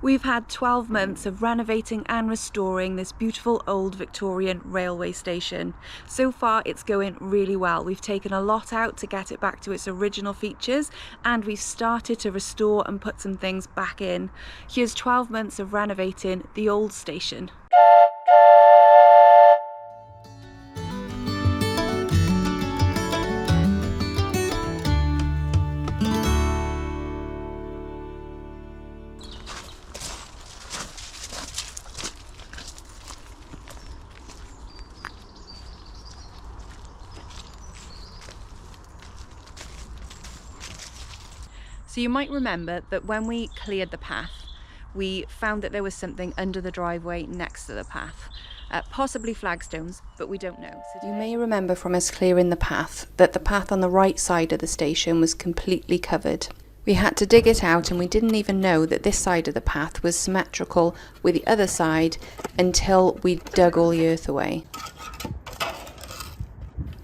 We've had 12 months of renovating and restoring this beautiful old Victorian railway station. So far it's going really well. We've taken a lot out to get it back to its original features, and we've started to restore and put some things back in. Here's 12 months of renovating the old station. So you might remember that when we cleared the path, we found that there was something under the driveway next to the path. Possibly flagstones, but we don't know. So you may remember from us clearing the path that the path on the right side of the station was completely covered. We had to dig it out, and we didn't even know that this side of the path was symmetrical with the other side until we dug all the earth away.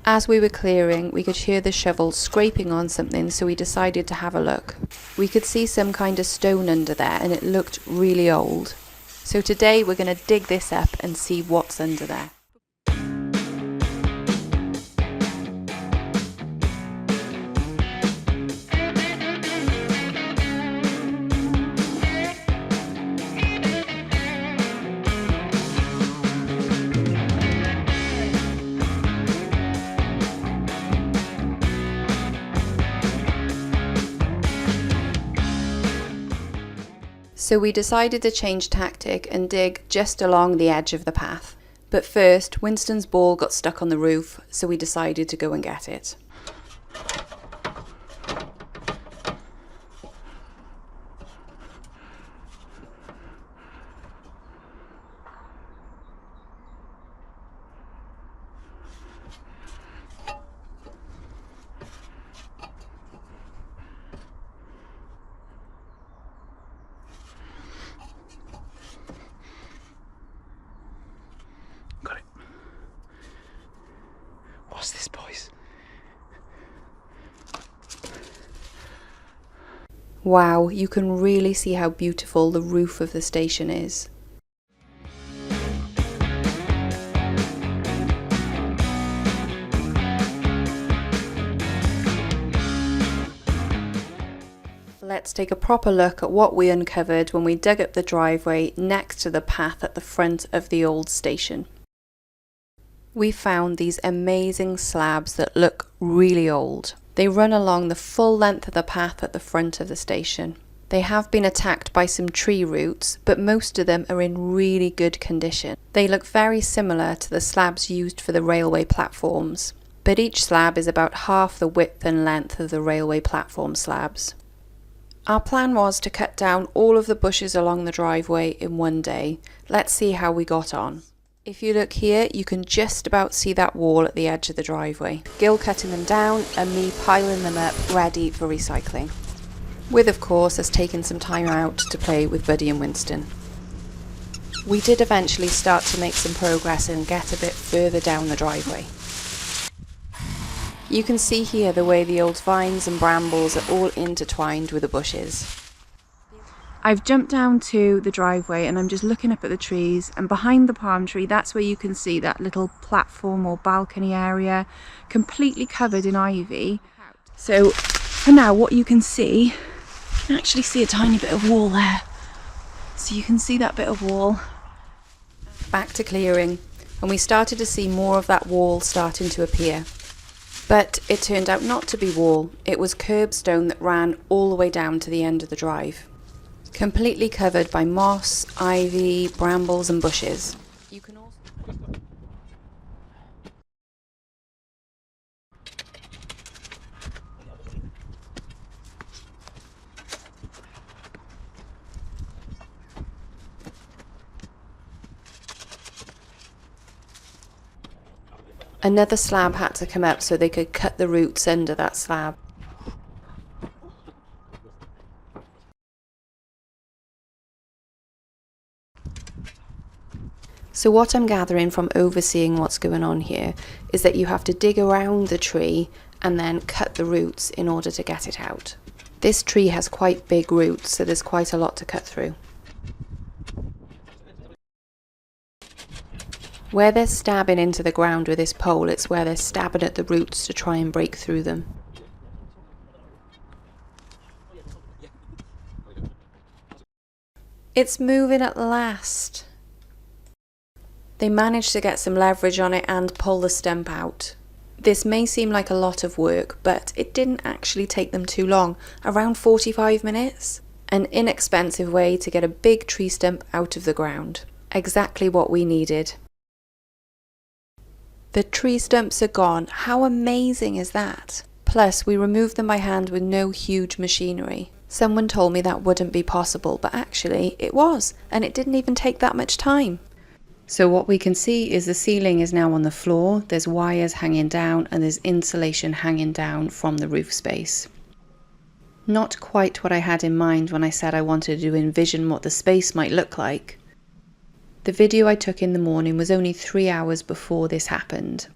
As we were clearing, we could hear the shovel scraping on something, so we decided to have a look. We could see some kind of stone under there, and it looked really old. So today we're going to dig this up and see what's under there. So we decided to change tactic and dig just along the edge of the path. But first, Winston's ball got stuck on the roof, so we decided to go and get it. What's this, boys? Wow, you can really see how beautiful the roof of the station is. Let's take a proper look at what we uncovered when we dug up the driveway next to the path at the front of the old station. We found these amazing slabs that look really old. They run along the full length of the path at the front of the station. They have been attacked by some tree roots, but most of them are in really good condition. They look very similar to the slabs used for the railway platforms, but each slab is about half the width and length of the railway platform slabs. Our plan was to cut down all of the bushes along the driveway in one day. Let's see how we got on. If you look here, you can just about see that wall at the edge of the driveway. Gil cutting them down and me piling them up ready for recycling. With, of course, us taking some time out to play with Buddy and Winston. We did eventually start to make some progress and get a bit further down the driveway. You can see here the way the old vines and brambles are all intertwined with the bushes. I've jumped down to the driveway and I'm just looking up at the trees, and behind the palm tree, that's where you can see that little platform or balcony area completely covered in ivy. So for now, what you can see, you can actually see a tiny bit of wall there. So you can see that bit of wall. Back to clearing, and we started to see more of that wall starting to appear. But it turned out not to be wall, it was curbstone that ran all the way down to the end of the drive. Completely covered by moss, ivy, brambles and bushes. You can also Another slab had to come up so they could cut the roots under that slab. So what I'm gathering from overseeing what's going on here is that you have to dig around the tree and then cut the roots in order to get it out. This tree has quite big roots, so there's quite a lot to cut through. Where they're stabbing into the ground with this pole, it's where they're stabbing at the roots to try and break through them. It's moving at last. They managed to get some leverage on it and pull the stump out. This may seem like a lot of work, but it didn't actually take them too long, around 45 minutes. An inexpensive way to get a big tree stump out of the ground. Exactly what we needed. The tree stumps are gone. How amazing is that? Plus, we removed them by hand with no huge machinery. Someone told me that wouldn't be possible, but actually it was, and it didn't even take that much time. So what we can see is the ceiling is now on the floor, there's wires hanging down and there's insulation hanging down from the roof space. Not quite what I had in mind when I said I wanted to envision what the space might look like. The video I took in the morning was only 3 hours before this happened.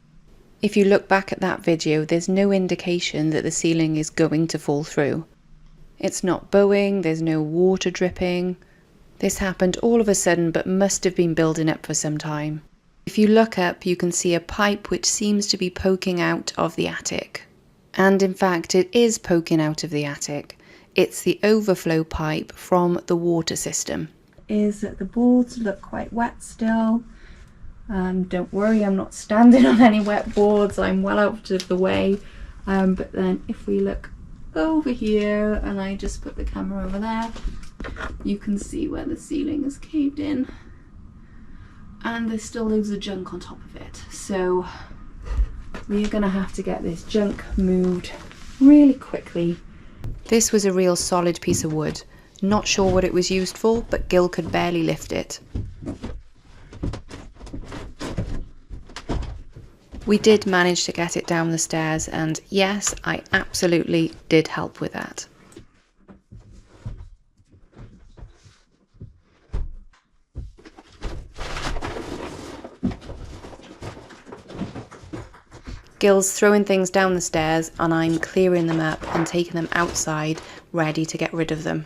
If you look back at that video, there's no indication that the ceiling is going to fall through. It's not bowing, there's no water dripping. This happened all of a sudden but must have been building up for some time. If you look up, you can see a pipe which seems to be poking out of the attic. And in fact, it is poking out of the attic. It's the overflow pipe from the water system. The boards look quite wet still. Don't worry, I'm not standing on any wet boards, I'm well out of the way. But then if we look over here and I just put the camera over there, you can see where the ceiling is caved in and there's still loads of junk on top of it. So we're gonna have to get this junk moved really quickly. This was a real solid piece of wood. Not sure what it was used for, but Gil could barely lift it. We did manage to get it down the stairs, and yes, I absolutely did help with that. Gil's throwing things down the stairs and I'm clearing them up and taking them outside, ready to get rid of them.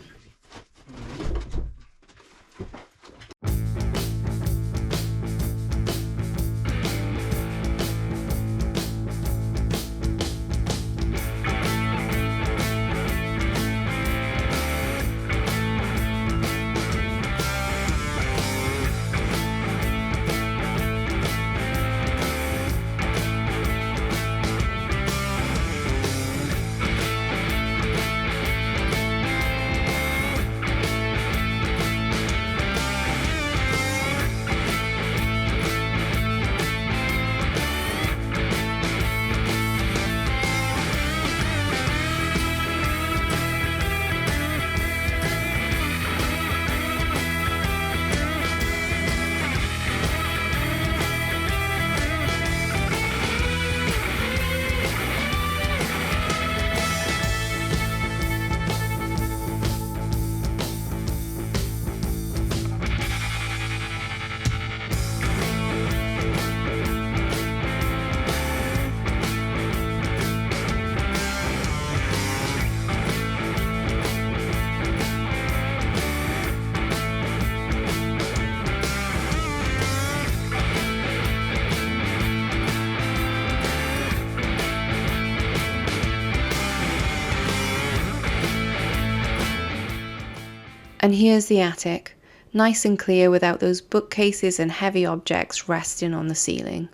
And here's the attic, nice and clear without those bookcases and heavy objects resting on the ceiling.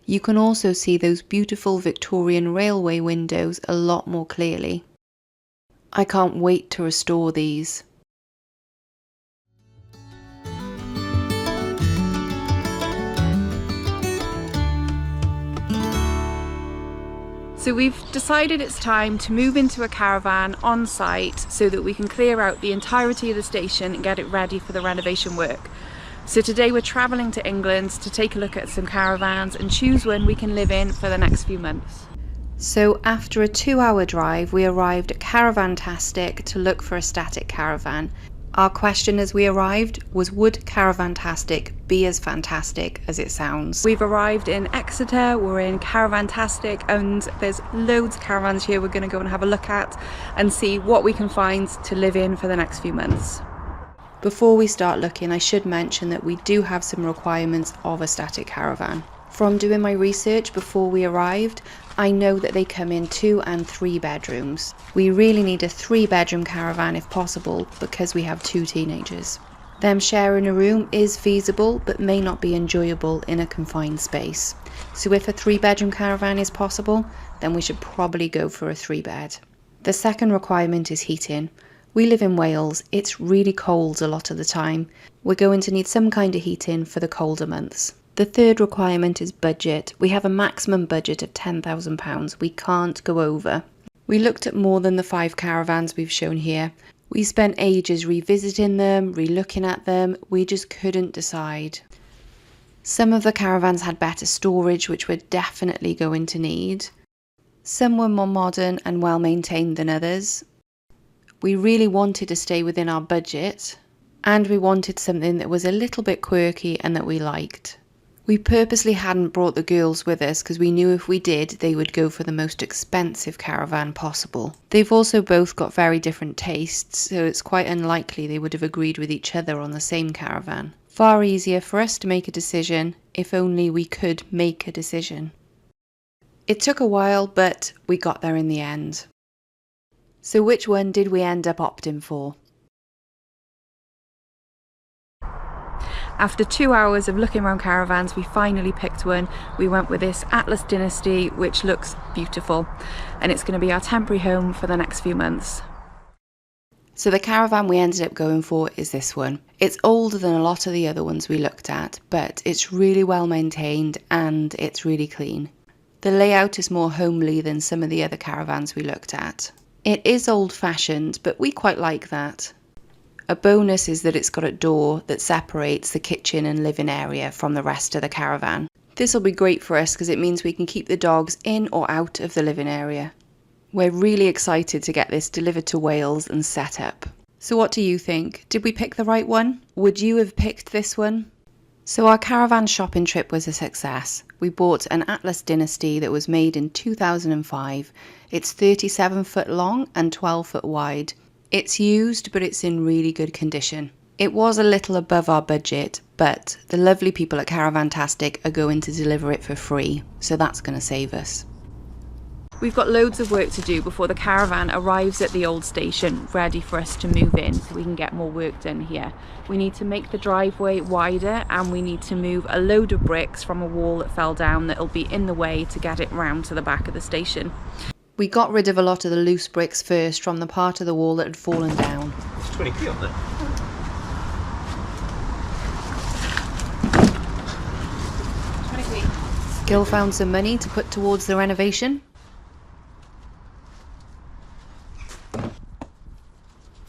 You can also see those beautiful Victorian railway windows a lot more clearly. I can't wait to restore these. So we've decided it's time to move into a caravan on site so that we can clear out the entirety of the station and get it ready for the renovation work. So today we're travelling to England to take a look at some caravans and choose one we can live in for the next few months. So after a 2-hour drive, we arrived at Caravantastic to look for a static caravan. Our question as we arrived was, would Caravantastic be as fantastic as it sounds? We've arrived in Exeter, we're in Caravantastic, and there's loads of caravans here we're going to go and have a look at and see what we can find to live in for the next few months. Before we start looking, I should mention that we do have some requirements of a static caravan. From doing my research before we arrived, I know that they come in 2 and 3 bedrooms. We really need a 3-bedroom caravan if possible because we have 2 teenagers. Them sharing a room is feasible but may not be enjoyable in a confined space. So if a 3-bedroom caravan is possible, then we should probably go for a 3-bed. The second requirement is heating. We live in Wales, it's really cold a lot of the time. We're going to need some kind of heating for the colder months. The third requirement is budget. We have a maximum budget of £10,000. We can't go over. We looked at more than the 5 caravans we've shown here. We spent ages revisiting them, re-looking at them. We just couldn't decide. Some of the caravans had better storage, which we're definitely going to need. Some were more modern and well maintained than others. We really wanted to stay within our budget, and we wanted something that was a little bit quirky and that we liked. We purposely hadn't brought the girls with us because we knew if we did, they would go for the most expensive caravan possible. They've also both got very different tastes, so it's quite unlikely they would have agreed with each other on the same caravan. Far easier for us to make a decision if only we could make a decision. It took a while, but we got there in the end. So which one did we end up opting for? After 2 hours of looking around caravans, we finally picked one. We went with this Atlas Dynasty, which looks beautiful, and it's going to be our temporary home for the next few months. So the caravan we ended up going for is this one. It's older than a lot of the other ones we looked at, but it's really well maintained and it's really clean. The layout is more homely than some of the other caravans we looked at. It is old-fashioned, but we quite like that. A bonus is that it's got a door that separates the kitchen and living area from the rest of the caravan. This will be great for us because it means we can keep the dogs in or out of the living area. We're really excited to get this delivered to Wales and set up. So what do you think? Did we pick the right one? Would you have picked this one? So our caravan shopping trip was a success. We bought an Atlas Dynasty that was made in 2005. It's 37 foot long and 12 foot wide. It's used, but it's in really good condition. It was a little above our budget, but the lovely people at Caravantastic are going to deliver it for free, so that's going to save us. We've got loads of work to do before the caravan arrives at the old station, ready for us to move in so we can get more work done here. We need to make the driveway wider and we need to move a load of bricks from a wall that fell down that'll be in the way to get it round to the back of the station. We got rid of a lot of the loose bricks first from the part of the wall that had fallen down. It's 20p on there. Gil found some money to put towards the renovation.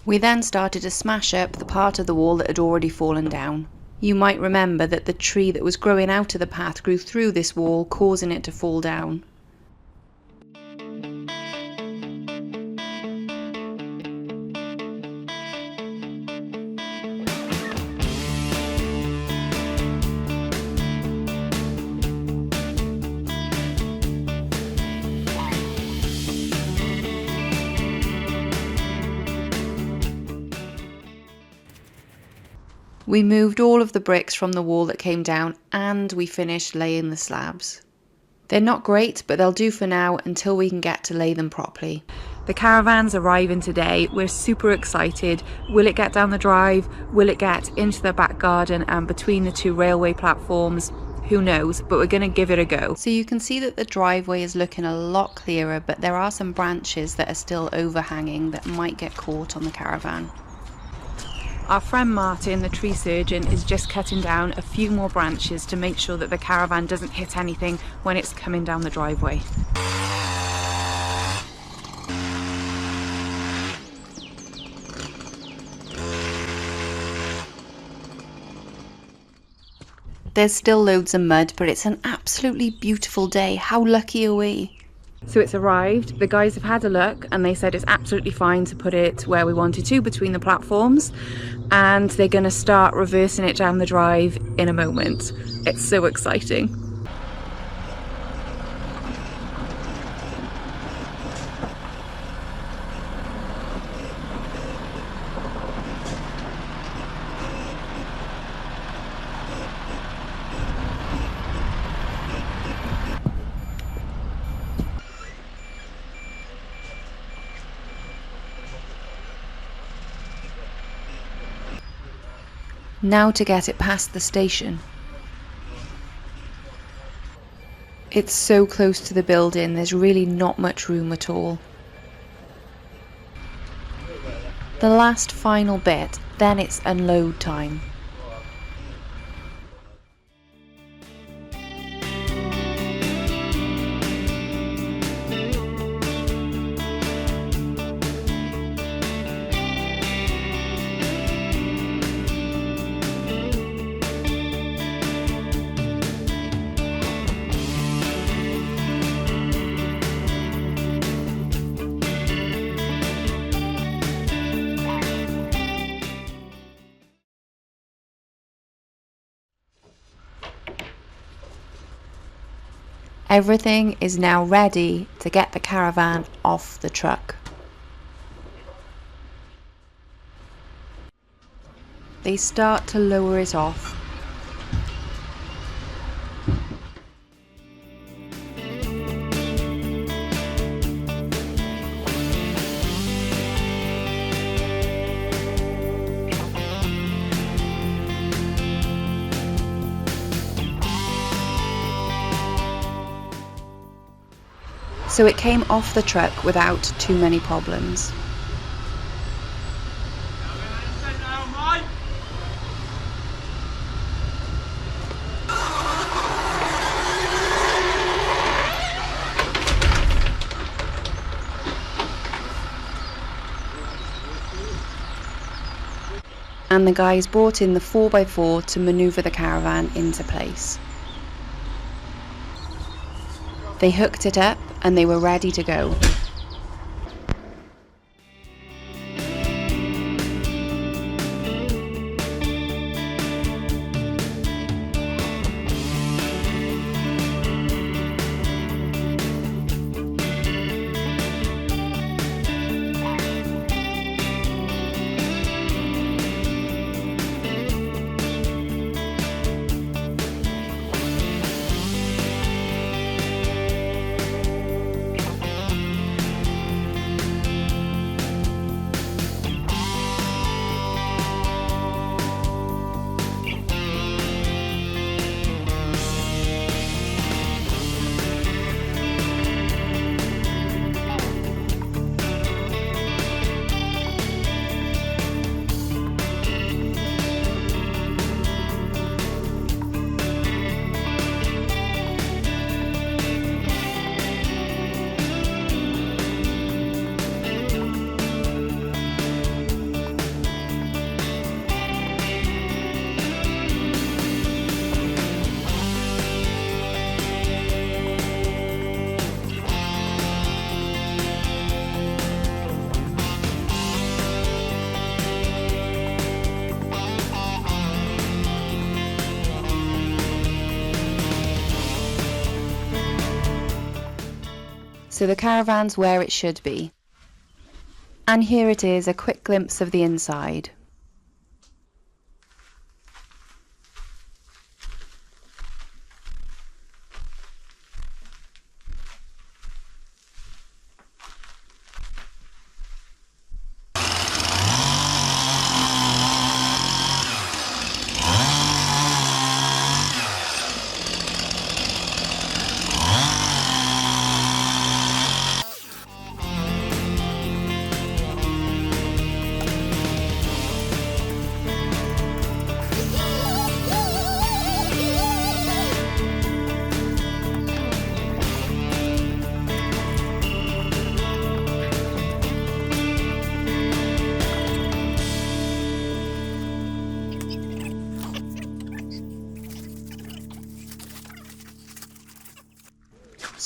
We then started to smash up the part of the wall that had already fallen down. You might remember that the tree that was growing out of the path grew through this wall, causing it to fall down. We moved all of the bricks from the wall that came down and we finished laying the slabs. They're not great, but they'll do for now until we can get to lay them properly. The caravan's arriving today. We're super excited. Will it get down the drive? Will it get into the back garden and between the 2 railway platforms? Who knows, but we're going to give it a go. So you can see that the driveway is looking a lot clearer, but there are some branches that are still overhanging that might get caught on the caravan. Our friend Martin, the tree surgeon, is just cutting down a few more branches to make sure that the caravan doesn't hit anything when it's coming down the driveway. There's still loads of mud, but it's an absolutely beautiful day. How lucky are we? So it's arrived, the guys have had a look and they said it's absolutely fine to put it where we wanted to, between the platforms, and they're going to start reversing it down the drive in a moment. It's so exciting. Now to get it past the station. It's so close to the building, there's really not much room at all. The last final bit, then it's unload time. Everything is now ready to get the caravan off the truck. They start to lower it off. So it came off the truck without too many problems. And the guys brought in the 4x4 to manoeuvre the caravan into place. They hooked it up and they were ready to go. So the caravan's where it should be. And here it is, a quick glimpse of the inside.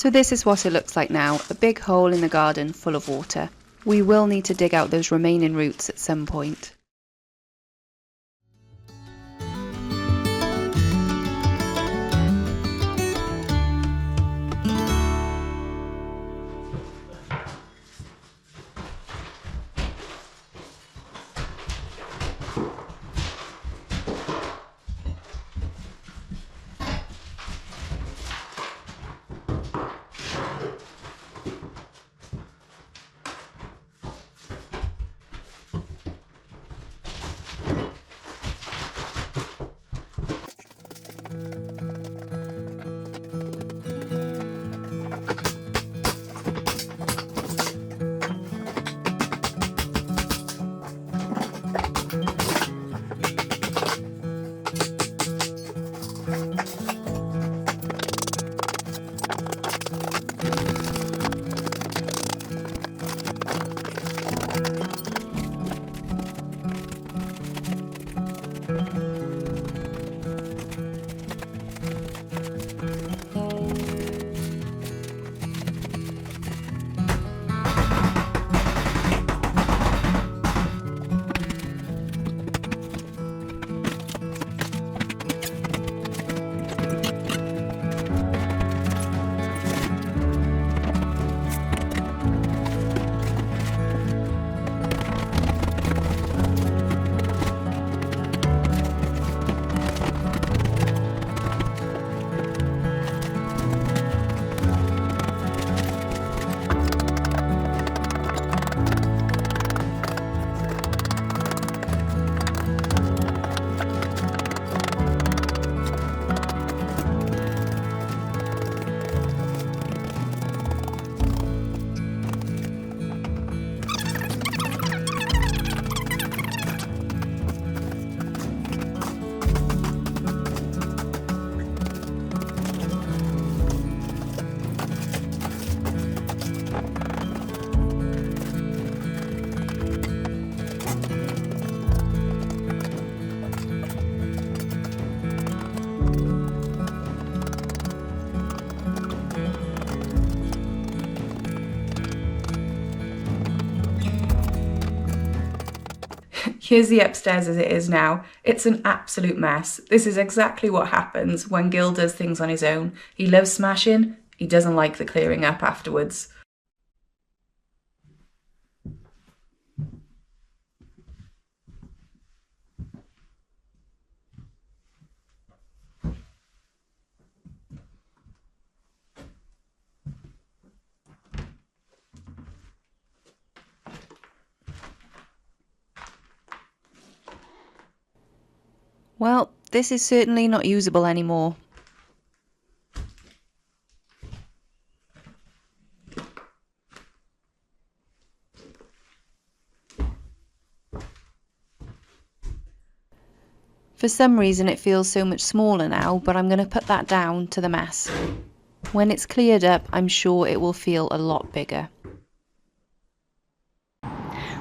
So this is what it looks like now, a big hole in the garden full of water. We will need to dig out those remaining roots at some point. Here's the upstairs as it is now. It's an absolute mess. This is exactly what happens when Gil does things on his own. He loves smashing, he doesn't like the clearing up afterwards. Well, this is certainly not usable anymore. For some reason it feels so much smaller now, but I'm going to put that down to the mess. When it's cleared up, I'm sure it will feel a lot bigger.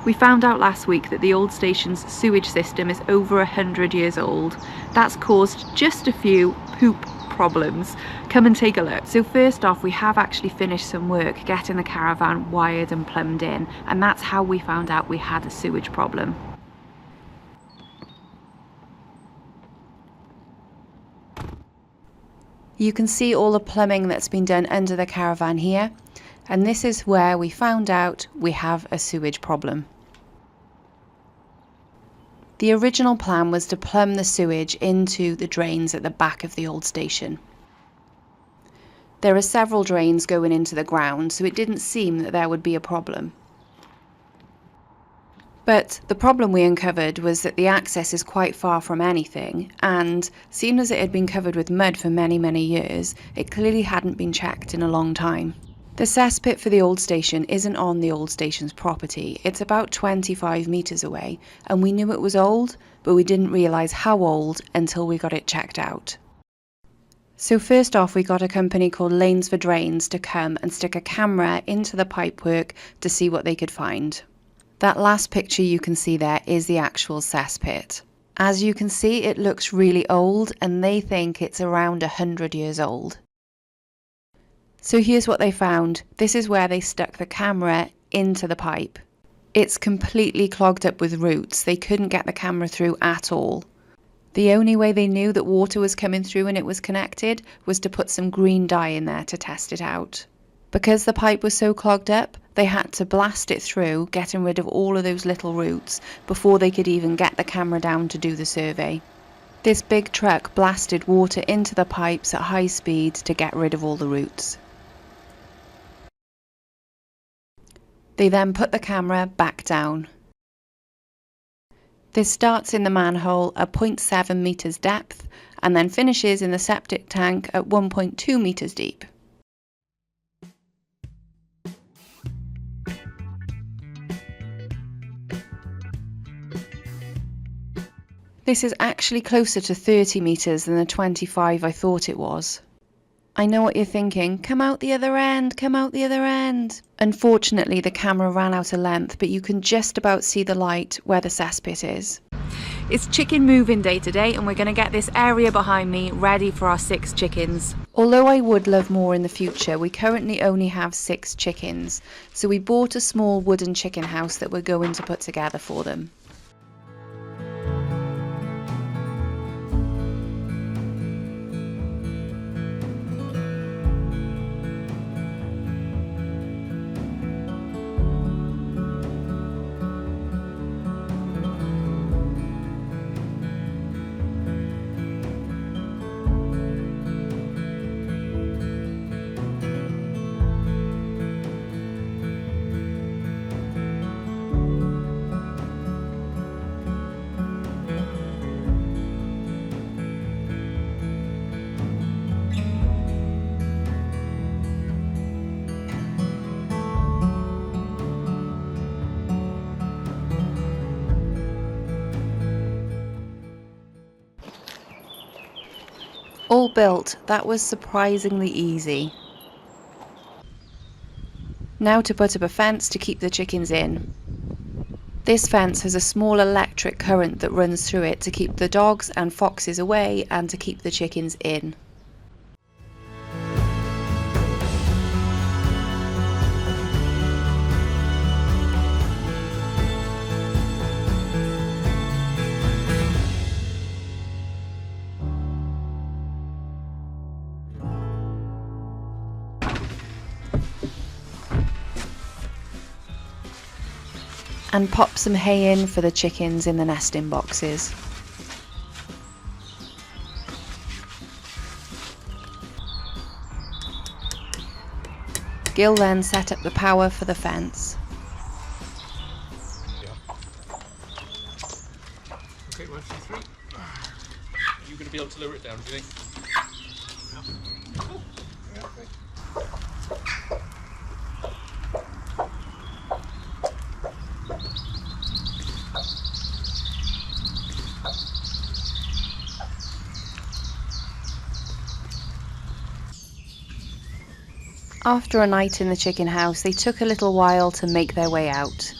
We found out last week that the old station's sewage system is over 100 years old. That's caused just a few poop problems. Come and take a look. So first off, we have actually finished some work getting the caravan wired and plumbed in, and that's how we found out we had a sewage problem. You can see all the plumbing that's been done under the caravan here, and this is where we found out we have a sewage problem. The original plan was to plumb the sewage into the drains at the back of the old station. There are several drains going into the ground, so it didn't seem that there would be a problem. But the problem we uncovered was that the access is quite far from anything, and seeing as it had been covered with mud for many years, it clearly hadn't been checked in a long time. The cesspit for the old station isn't on the old station's property. It's about 25 metres away, and we knew it was old, but we didn't realise how old until we got it checked out. So first off, we got a company called Lanes for Drains to come and stick a camera into the pipework to see what they could find. That last picture you can see there is the actual cesspit. As you can see, it looks really old, and they think it's around 100 years old. So here's what they found. This is where they stuck the camera into the pipe. It's completely clogged up with roots. They couldn't get the camera through at all. The only way they knew that water was coming through and it was connected was to put some green dye in there to test it out. Because the pipe was so clogged up, they had to blast it through, getting rid of all of those little roots before they could even get the camera down to do the survey. This big truck blasted water into the pipes at high speed to get rid of all the roots. They then put the camera back down. This starts in the manhole at 0.7 metres depth and then finishes in the septic tank at 1.2 metres deep. This is actually closer to 30 metres than the 25 I thought it was. I know what you're thinking, come out the other end, come out the other end. Unfortunately, the camera ran out of length, but you can just about see the light where the cesspit is. It's chicken moving day today, and we're going to get this area behind me ready for our 6 chickens. Although I would love more in the future, we currently only have 6 chickens. So we bought a small wooden chicken house that we're going to put together for them. All built, that was surprisingly easy. Now to put up a fence to keep the chickens in. This fence has a small electric current that runs through it to keep the dogs and foxes away and to keep the chickens in. and pop some hay in for the chickens in the nesting boxes. Gil then set up the power for the fence. Okay, 1, 2, 3. Are you going to be able to lower it down, do you think? After a night in the chicken house, they took a little while to make their way out.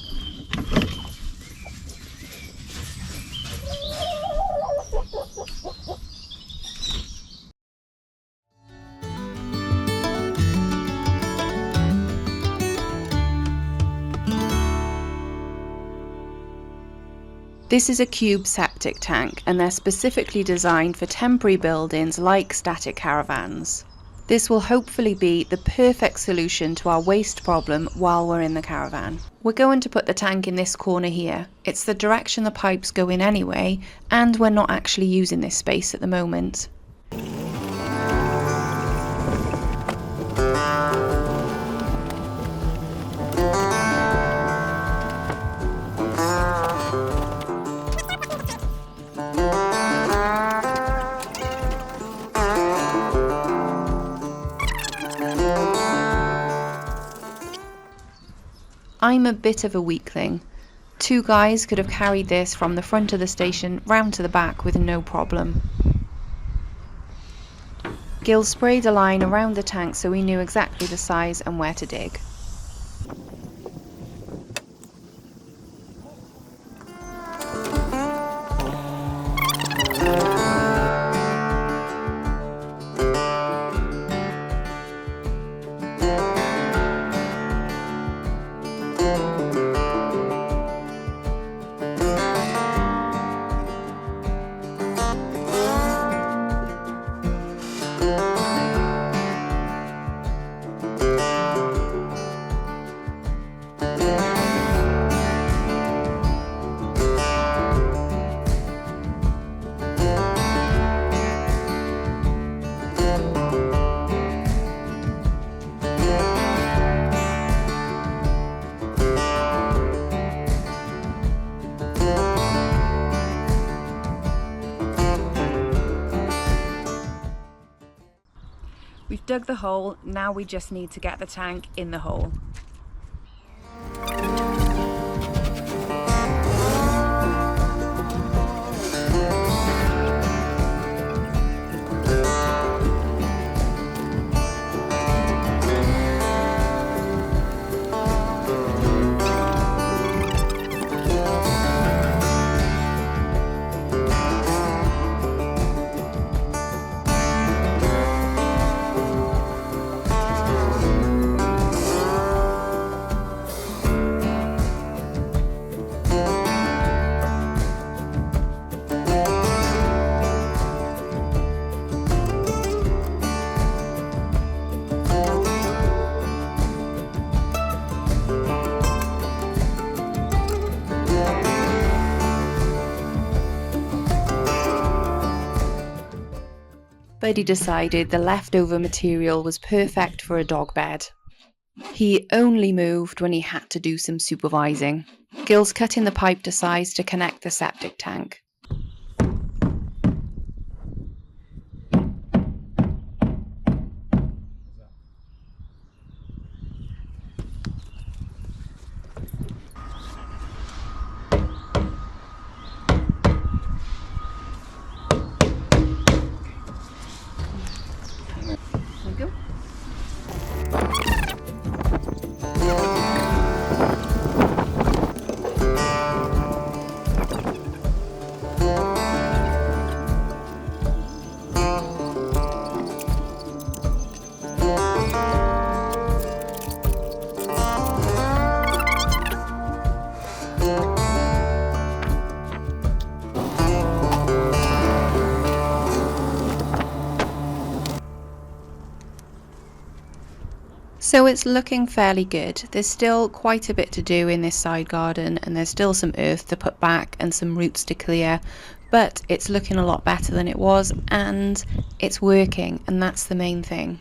This is a cube septic tank, and they're specifically designed for temporary buildings like static caravans. This will hopefully be the perfect solution to our waste problem while we're in the caravan. We're going to put the tank in this corner here. It's the direction the pipes go in anyway, and we're not actually using this space at the moment. I'm a bit of a weakling. 2 guys could have carried this from the front of the station round to the back with no problem. Gil sprayed a line around the tank so we knew exactly the size and where to dig. We've dug the hole, now we just need to get the tank in the hole. But he decided the leftover material was perfect for a dog bed. He only moved when he had to do some supervising. Gil's cutting the pipe to size to connect the septic tank. So it's looking fairly good. There's still quite a bit to do in this side garden, and there's still some earth to put back and some roots to clear, but it's looking a lot better than it was, and it's working, and that's the main thing.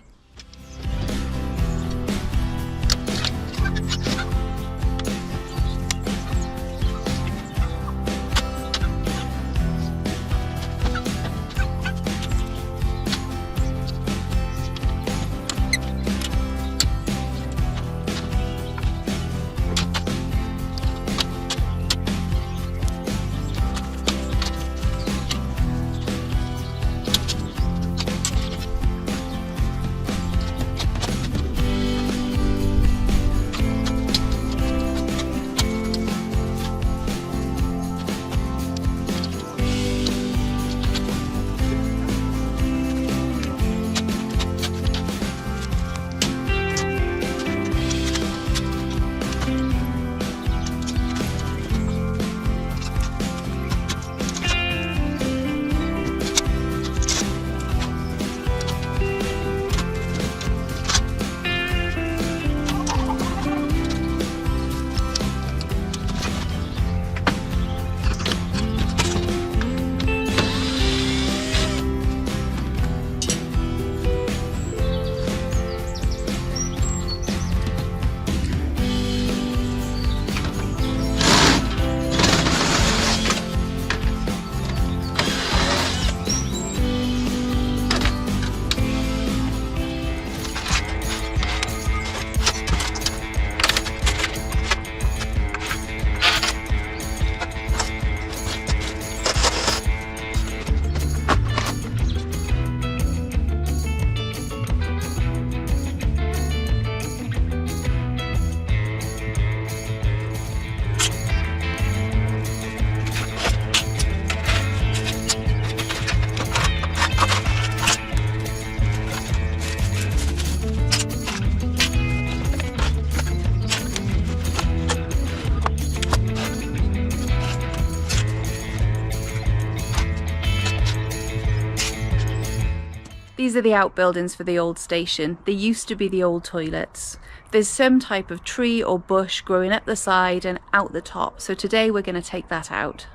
These are the outbuildings for the old station. They used to be the old toilets. There's some type of tree or bush growing up the side and out the top, so today we're going to take that out.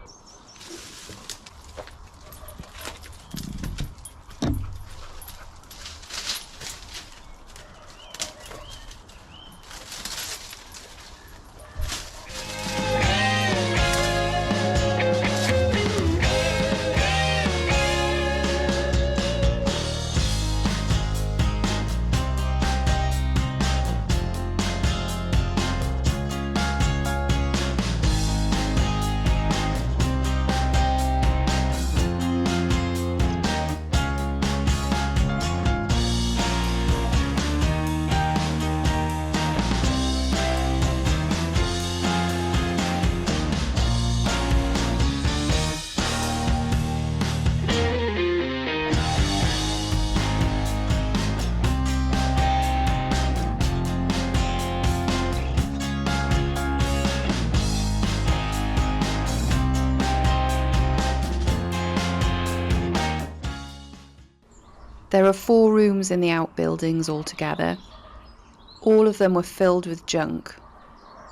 There are 4 rooms in the outbuildings altogether. All of them were filled with junk.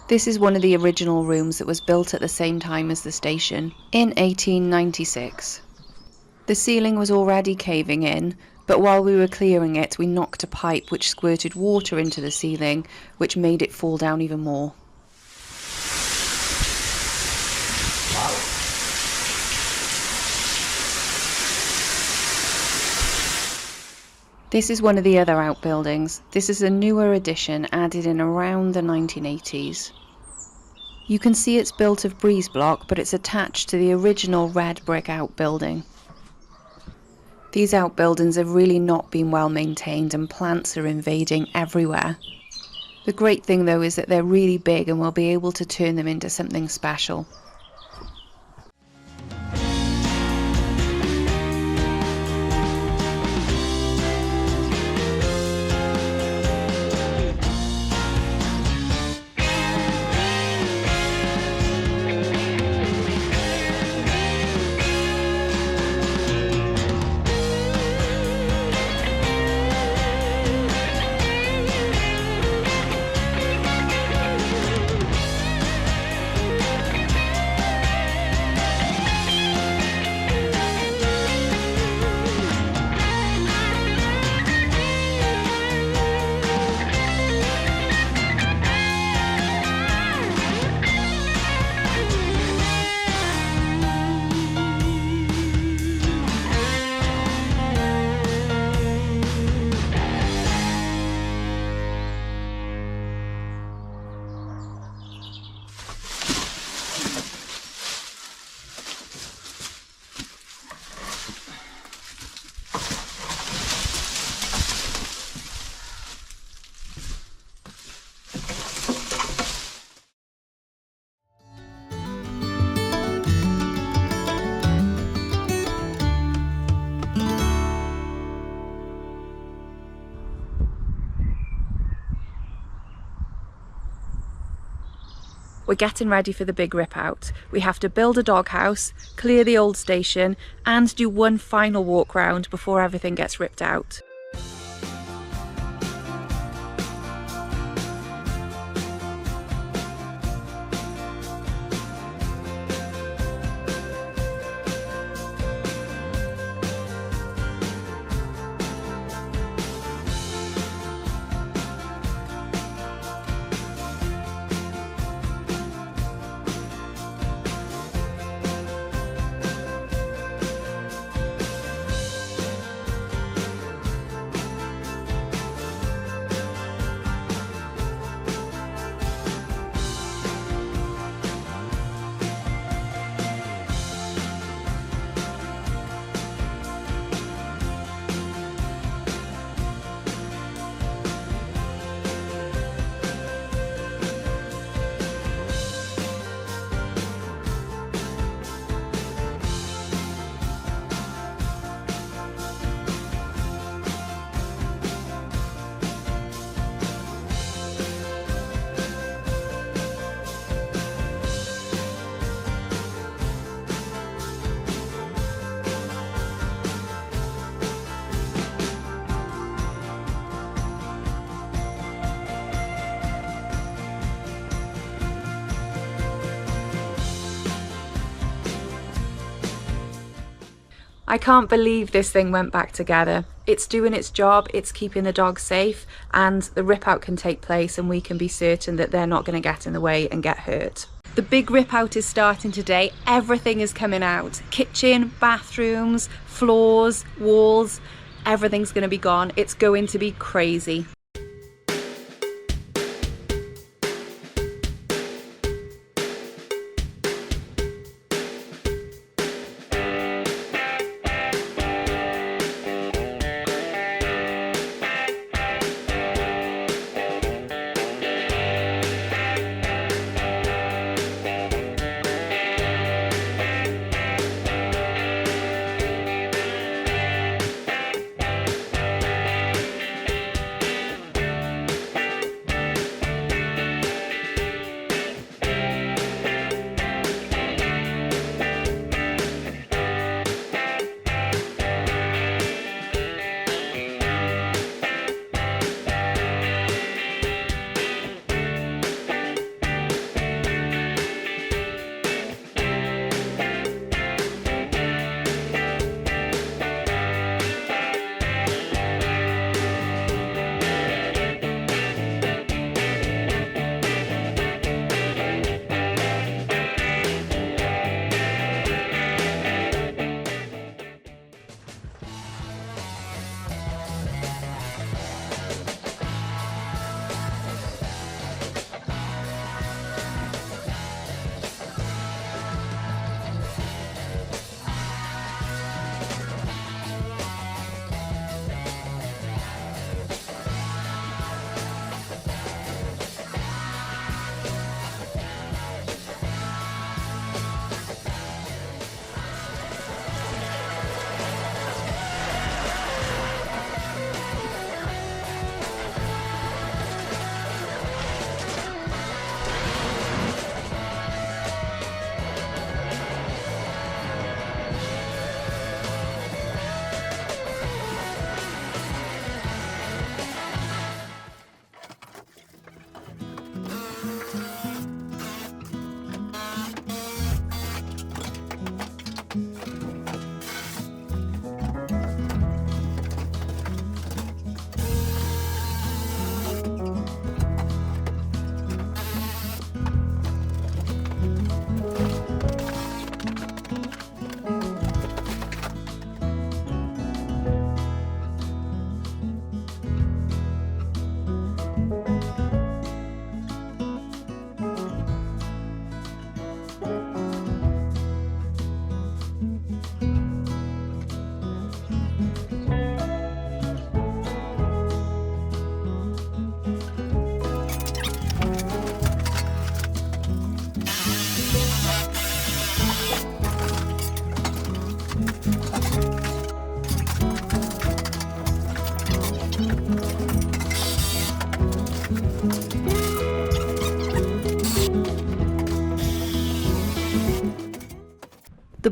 This is one of the original rooms that was built at the same time as the station, in 1896. The ceiling was already caving in, but while we were clearing it, we knocked a pipe which squirted water into the ceiling, which made it fall down even more. This is one of the other outbuildings. This is a newer addition added in around the 1980s. You can see it's built of breeze block, but it's attached to the original red brick outbuilding. These outbuildings have really not been well maintained and plants are invading everywhere. The great thing though is that they're really big and we'll be able to turn them into something special. We're getting ready for the big rip out. We have to build a doghouse, clear the old station, and do one final walk round before everything gets ripped out. I can't believe this thing went back together. It's doing its job, it's keeping the dogs safe, and the rip out can take place and we can be certain that they're not going to get in the way and get hurt. The big rip out is starting today. Everything is coming out. Kitchen, bathrooms, floors, walls, everything's going to be gone. It's going to be crazy.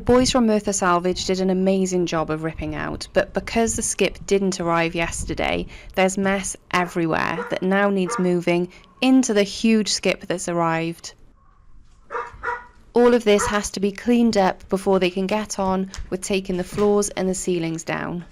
boys from Merthyr Salvage did an amazing job of ripping out, but because the skip didn't arrive yesterday, there's mess everywhere that now needs moving into the huge skip that's arrived. All of this has to be cleaned up before they can get on with taking the floors and the ceilings down.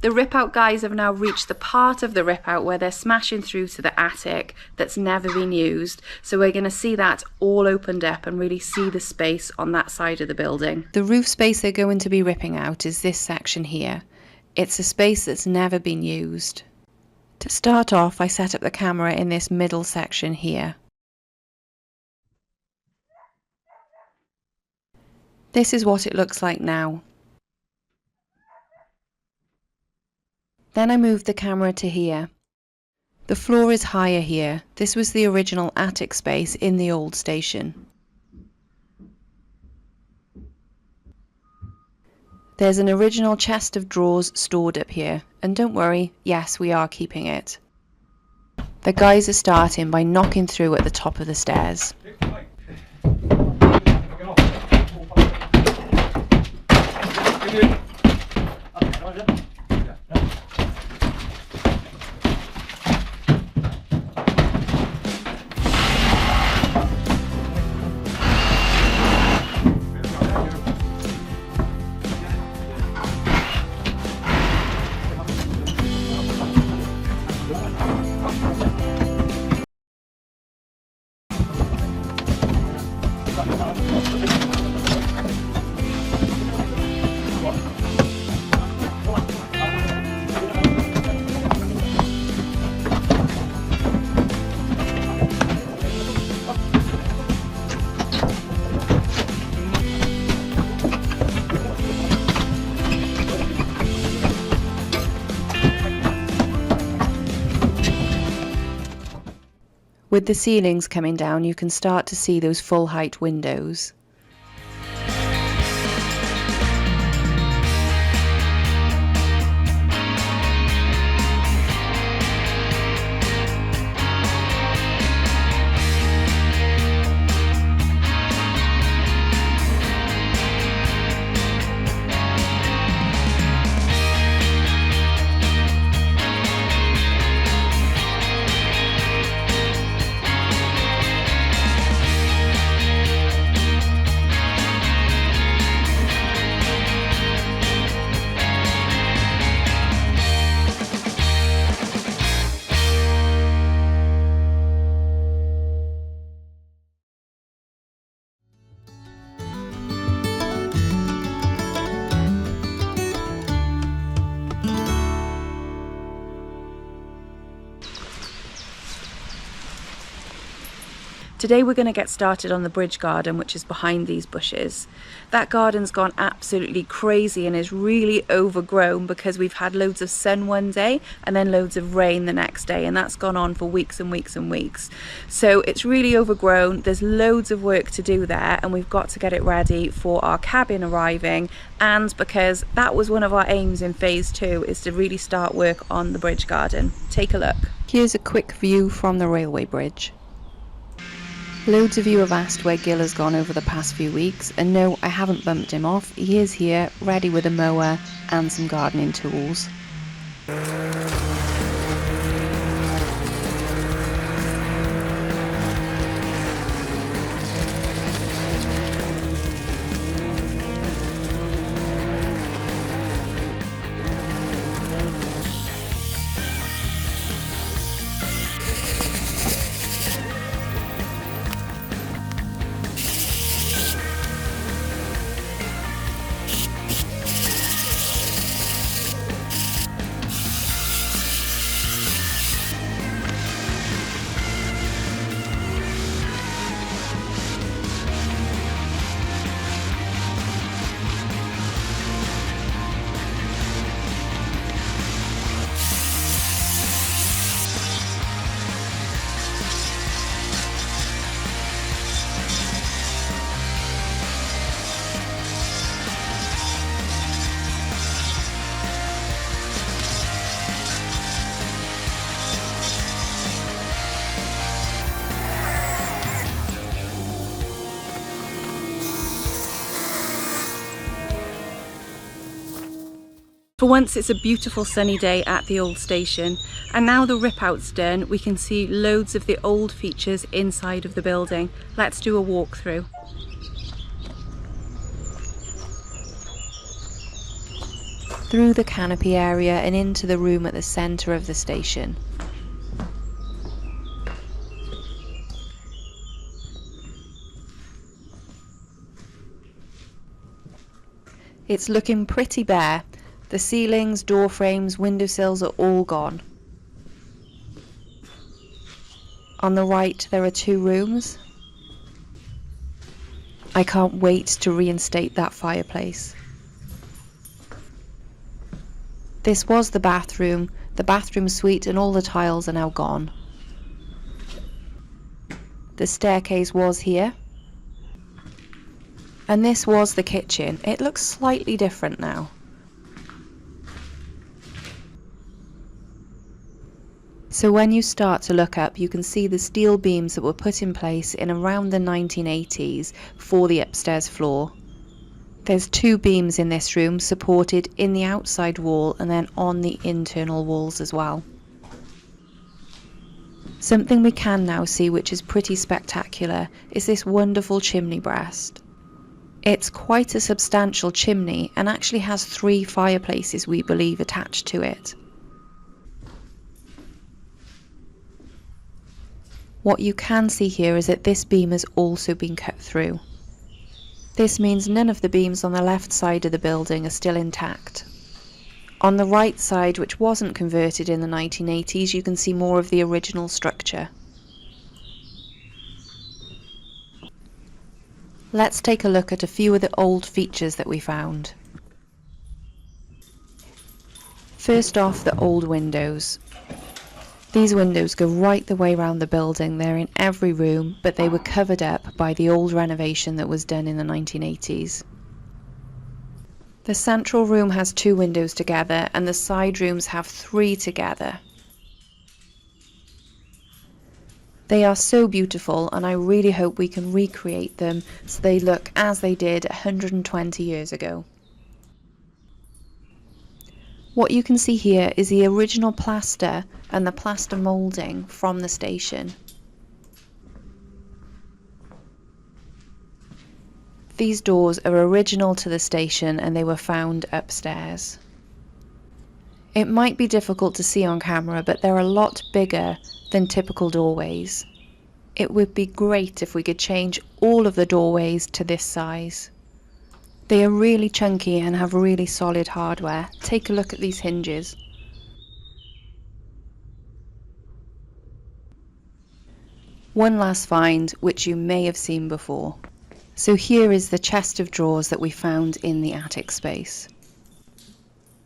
The Ripout guys have now reached the part of the Ripout where they're smashing through to the attic that's never been used. So we're going to see that all opened up and really see the space on that side of the building. The roof space they're going to be ripping out is this section here. It's a space that's never been used. To start off, I set up the camera in this middle section here. This is what it looks like now. Then I moved the camera to here. The floor is higher here. This was the original attic space in the old station. There's an original chest of drawers stored up here, and don't worry, yes, we are keeping it. The guys are starting by knocking through at the top of the stairs. With the ceilings coming down, you can start to see those full height windows. Today we're going to get started on the bridge garden, which is behind these bushes. That garden's gone absolutely crazy and is really overgrown because we've had loads of sun one day and then loads of rain the next day, and that's gone on for weeks and weeks and weeks. So it's really overgrown. There's loads of work to do there, and we've got to get it ready for our cabin arriving, and because that was one of our aims in phase 2, is to really start work on the bridge garden. Take a look. Here's a quick view from the railway bridge. Loads of you have asked where Gil has gone over the past few weeks, and no, I haven't bumped him off. He is here, ready with a mower and some gardening tools. For once it's a beautiful sunny day at the old station, and now the Ripout's done, we can see loads of the old features inside of the building. Let's do a walkthrough. Through the canopy area and into the room at the centre of the station. It's looking pretty bare. The ceilings, door frames, windowsills are all gone. On the right there are 2 rooms. I can't wait to reinstate that fireplace. This was the bathroom suite, and all the tiles are now gone. The staircase was here. And this was the kitchen. It looks slightly different now. So when you start to look up, you can see the steel beams that were put in place in around the 1980s for the upstairs floor. There's 2 beams in this room supported in the outside wall and then on the internal walls as well. Something we can now see, which is pretty spectacular, is this wonderful chimney breast. It's quite a substantial chimney and actually has 3 fireplaces, we believe, attached to it. What you can see here is that this beam has also been cut through. This means none of the beams on the left side of the building are still intact. On the right side, which wasn't converted in the 1980s, you can see more of the original structure. Let's take a look at a few of the old features that we found. First off, the old windows. These windows go right the way around the building. They're in every room, but they were covered up by the old renovation that was done in the 1980s. The central room has 2 windows together, and the side rooms have 3 together. They are so beautiful, and I really hope we can recreate them so they look as they did 120 years ago. What you can see here is the original plaster and the plaster moulding from the station. These doors are original to the station and they were found upstairs. It might be difficult to see on camera, but they're a lot bigger than typical doorways. It would be great if we could change all of the doorways to this size. They are really chunky and have really solid hardware. Take a look at these hinges. One last find, which you may have seen before. So here is the chest of drawers that we found in the attic space.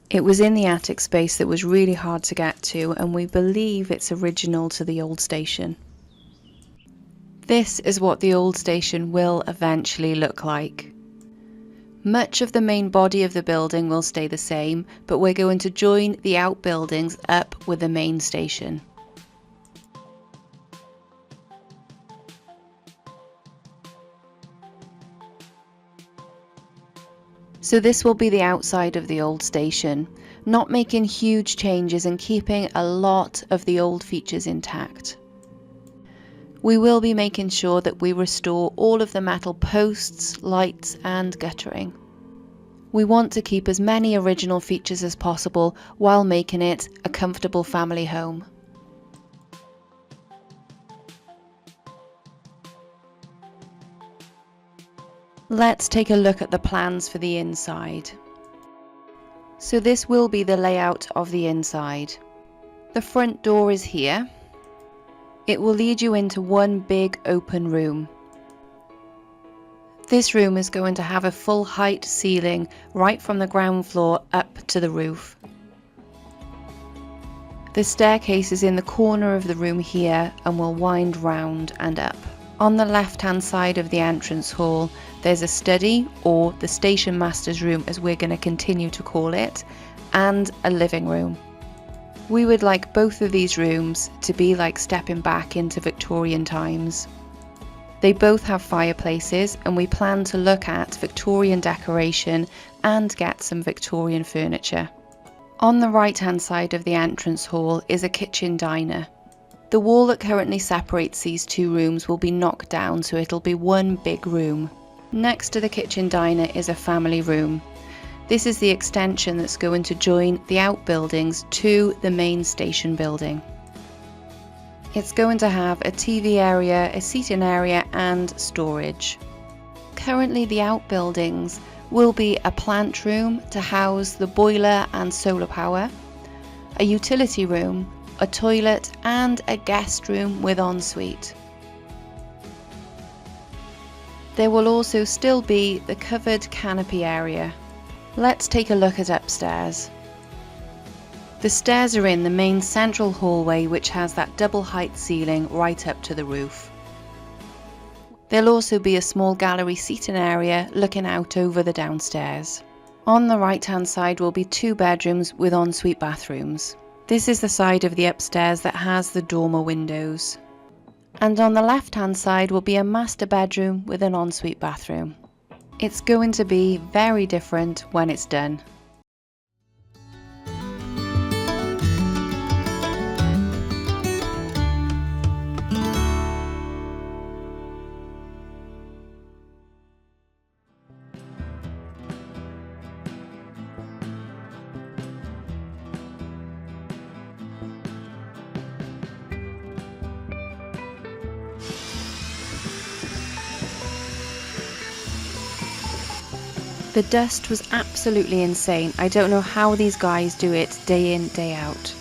It was in the attic space that was really hard to get to, and we believe it's original to the old station. This is what the old station will eventually look like. Much of the main body of the building will stay the same, but we're going to join the outbuildings up with the main station. So this will be the outside of the old station, not making huge changes and keeping a lot of the old features intact. We will be making sure that we restore all of the metal posts, lights and guttering. We want to keep as many original features as possible while making it a comfortable family home. Let's take a look at the plans for the inside. So this will be the layout of the inside. The front door is here. It will lead you into one big open room. This room is going to have a full height ceiling right from the ground floor up to the roof. The staircase is in the corner of the room here and will wind round and up. On the left hand side of the entrance hall, there's a study, or the station master's room as we're going to continue to call it, and a living room. We would like both of these rooms to be like stepping back into Victorian times. They both have fireplaces, and we plan to look at Victorian decoration and get some Victorian furniture. On the right hand side of the entrance hall is a kitchen diner. The wall that currently separates these two rooms will be knocked down, so it'll be one big room. Next to the kitchen diner is a family room. This is the extension that's going to join the outbuildings to the main station building. It's going to have a TV area, a seating area and storage. Currently the outbuildings will be a plant room to house the boiler and solar power, a utility room, a toilet and a guest room with ensuite. There will also still be the covered canopy area. Let's take a look at upstairs. The stairs are in the main central hallway, which has that double height ceiling right up to the roof. There'll also be a small gallery seating area looking out over the downstairs. On the right hand side will be 2 bedrooms with ensuite bathrooms. This is the side of the upstairs that has the dormer windows. And on the left hand side will be a master bedroom with an ensuite bathroom. It's going to be very different when it's done. The dust was absolutely insane. I don't know how these guys do it day in, day out.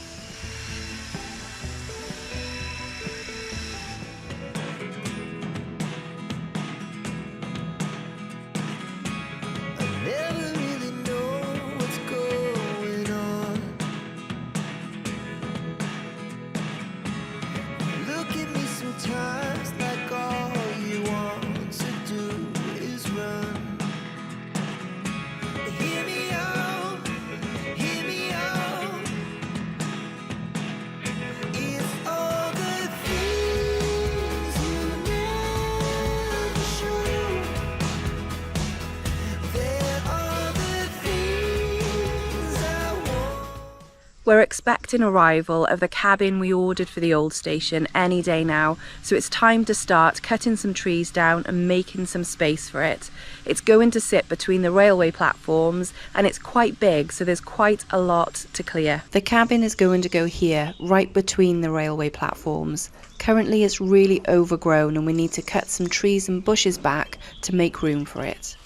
We're expecting arrival of the cabin we ordered for the old station any day now, so it's time to start cutting some trees down and making some space for it. It's going to sit between the railway platforms and it's quite big, so there's quite a lot to clear. The cabin is going to go here, right between the railway platforms. Currently it's really overgrown and we need to cut some trees and bushes back to make room for it.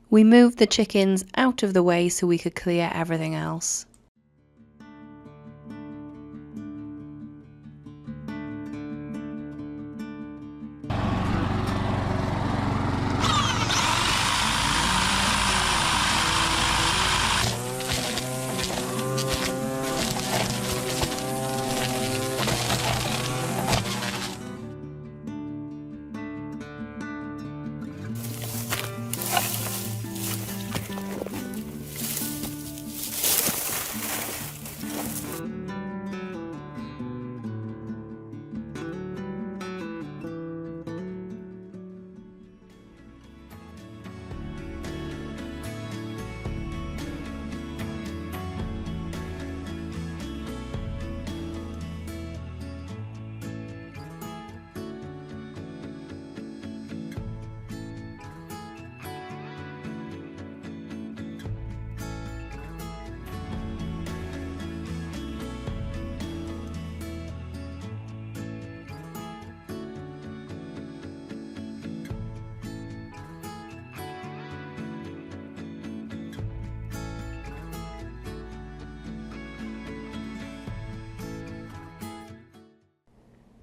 We moved the chickens out of the way so we could clear everything else.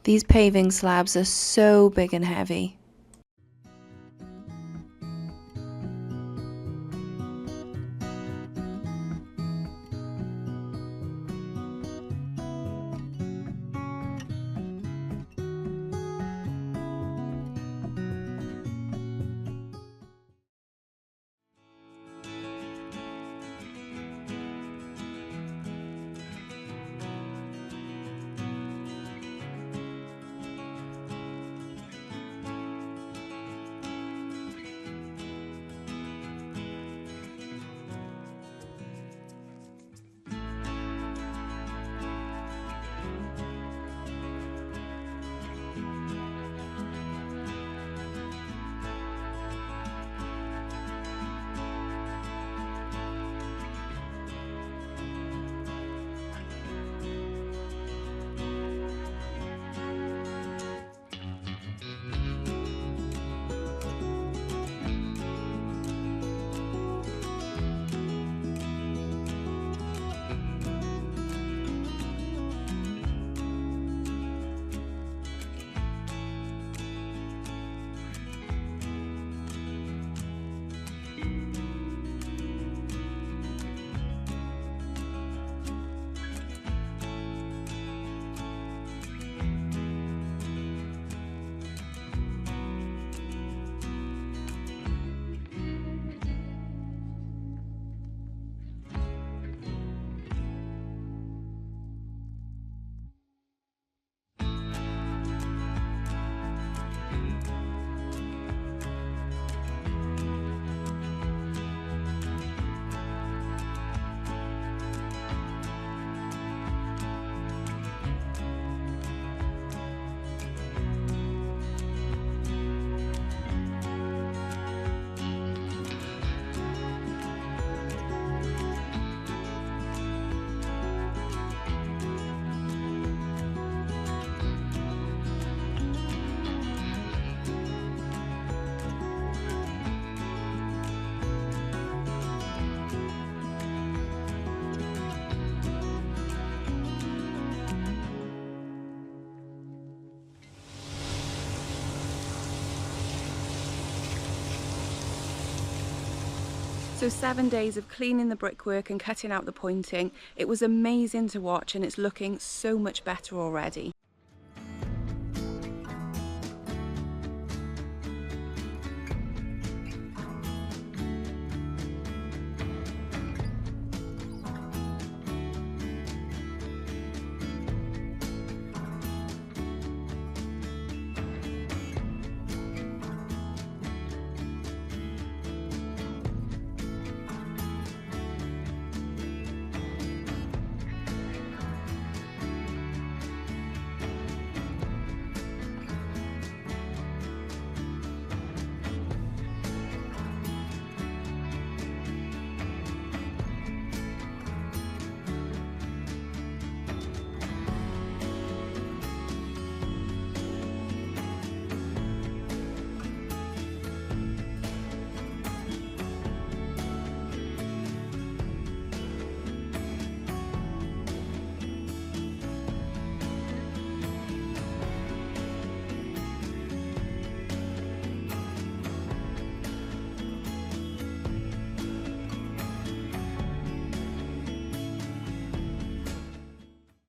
These paving slabs are so big and heavy. So 7 days of cleaning the brickwork and cutting out the pointing. It was amazing to watch and it's looking so much better already.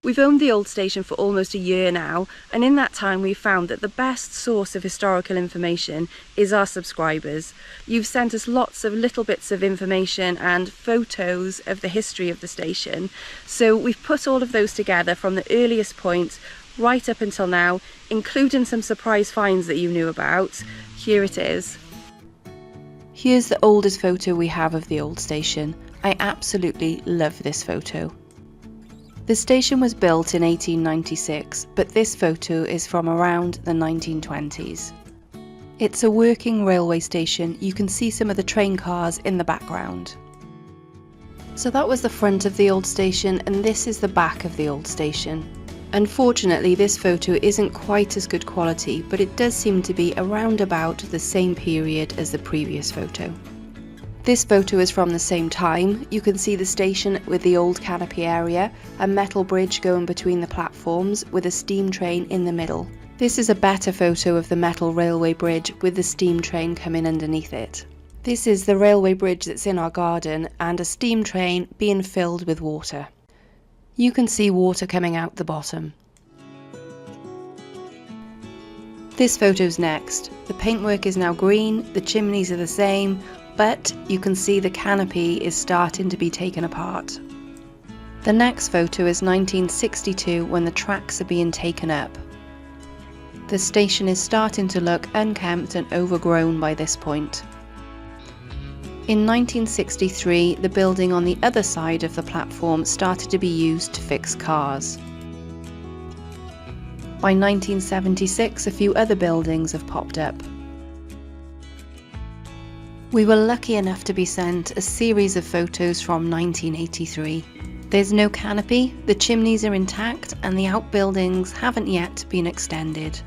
We've owned the old station for almost a year now, and in that time we've found that the best source of historical information is our subscribers. You've sent us lots of little bits of information and photos of the history of the station, so we've put all of those together from the earliest point right up until now, including some surprise finds that you knew about. Here it is. Here's the oldest photo we have of the old station. I absolutely love this photo. The station was built in 1896, but this photo is from around the 1920s. It's a working railway station. You can see some of the train cars in the background. So that was the front of the old station, and this is the back of the old station. Unfortunately, this photo isn't quite as good quality, but it does seem to be around about the same period as the previous photo. This photo is from the same time. You can see the station with the old canopy area, a metal bridge going between the platforms with a steam train in the middle. This is a better photo of the metal railway bridge with the steam train coming underneath it. This is the railway bridge that's in our garden and a steam train being filled with water. You can see water coming out the bottom. This photo's next. The paintwork is now green, the chimneys are the same, but you can see the canopy is starting to be taken apart. The next photo is 1962 when the tracks are being taken up. The station is starting to look unkempt and overgrown by this point. In 1963, the building on the other side of the platform started to be used to fix cars. By 1976, a few other buildings have popped up. We were lucky enough to be sent a series of photos from 1983. There's no canopy, the chimneys are intact, and the outbuildings haven't yet been extended.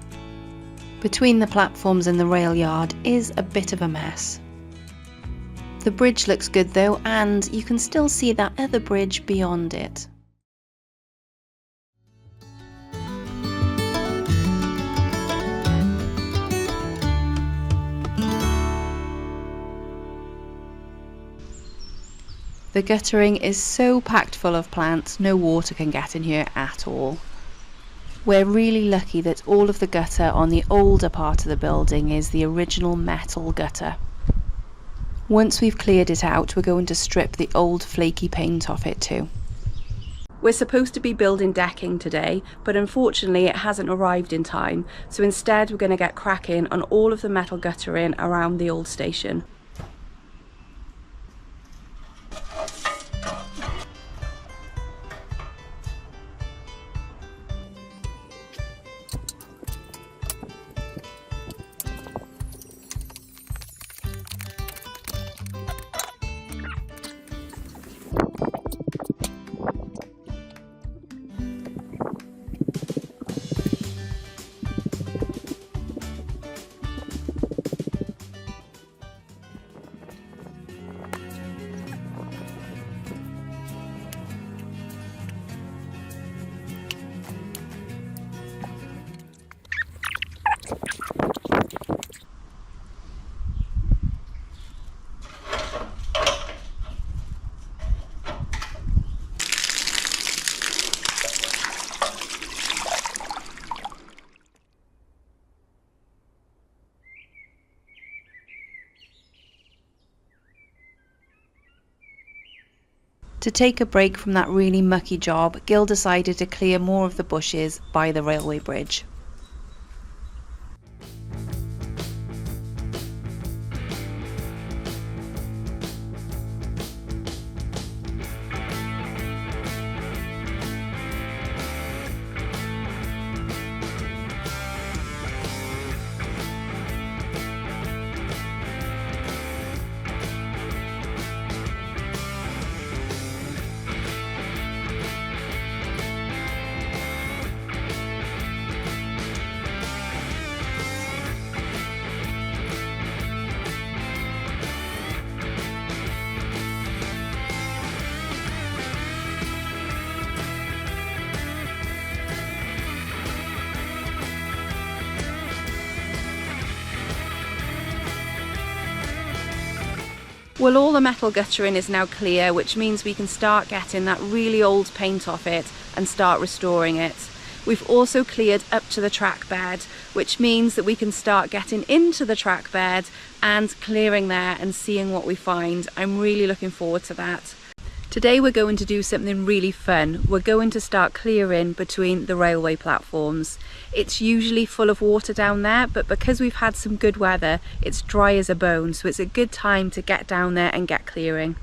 Between the platforms and the rail yard is a bit of a mess. The bridge looks good though, and you can still see that other bridge beyond it. The guttering is so packed full of plants, no water can get in here at all. We're really lucky that all of the gutter on the older part of the building is the original metal gutter. Once we've cleared it out, we're going to strip the old flaky paint off it too. We're supposed to be building decking today, but unfortunately it hasn't arrived in time, so instead we're going to get cracking on all of the metal guttering around the old station. To take a break from that really mucky job, Gil decided to clear more of the bushes by the railway bridge. Well, all the metal guttering is now clear, which means we can start getting that really old paint off it and start restoring it. We've also cleared up to the track bed, which means that we can start getting into the track bed and clearing there and seeing what we find. I'm really looking forward to that. Today we're going to do something really fun. We're going to start clearing between the railway platforms. It's usually full of water down there, but because we've had some good weather, it's dry as a bone, so it's a good time to get down there and get clearing.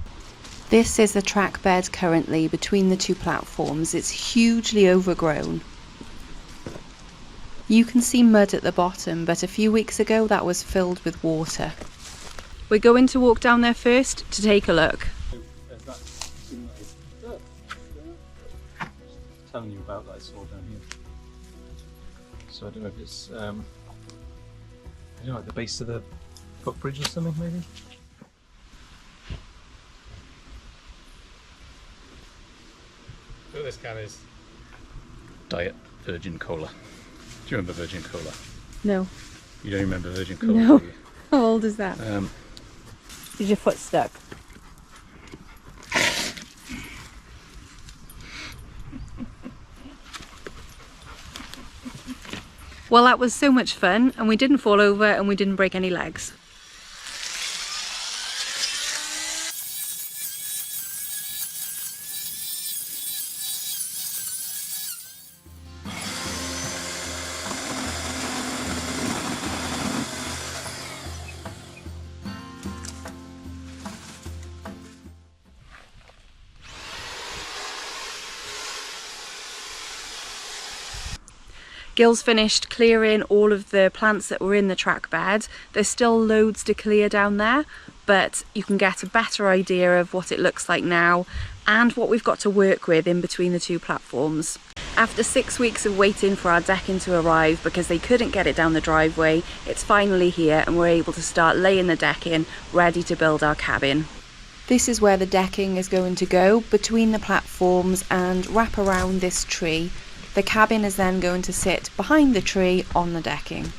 This is the track bed currently between the two platforms. It's hugely overgrown. You can see mud at the bottom, but a few weeks ago that was filled with water. We're going to walk down there first to take a look. Telling you about that I saw down here. So I don't know if it's I don't know, at the base of the footbridge or something maybe. So this can is Diet Virgin Cola. Do you remember Virgin Cola? No. You don't remember Virgin Cola? No. Do you? How old is that? Is your foot stuck? Well, that was so much fun, and we didn't fall over and we didn't break any legs. Gil's finished clearing all of the plants that were in the track bed. There's still loads to clear down there, but you can get a better idea of what it looks like now and what we've got to work with in between the two platforms. After 6 weeks of waiting for our decking to arrive because they couldn't get it down the driveway, it's finally here and we're able to start laying the decking, ready to build our cabin. This is where the decking is going to go, between the platforms and wrap around this tree. The cabin is then going to sit behind the tree on the decking.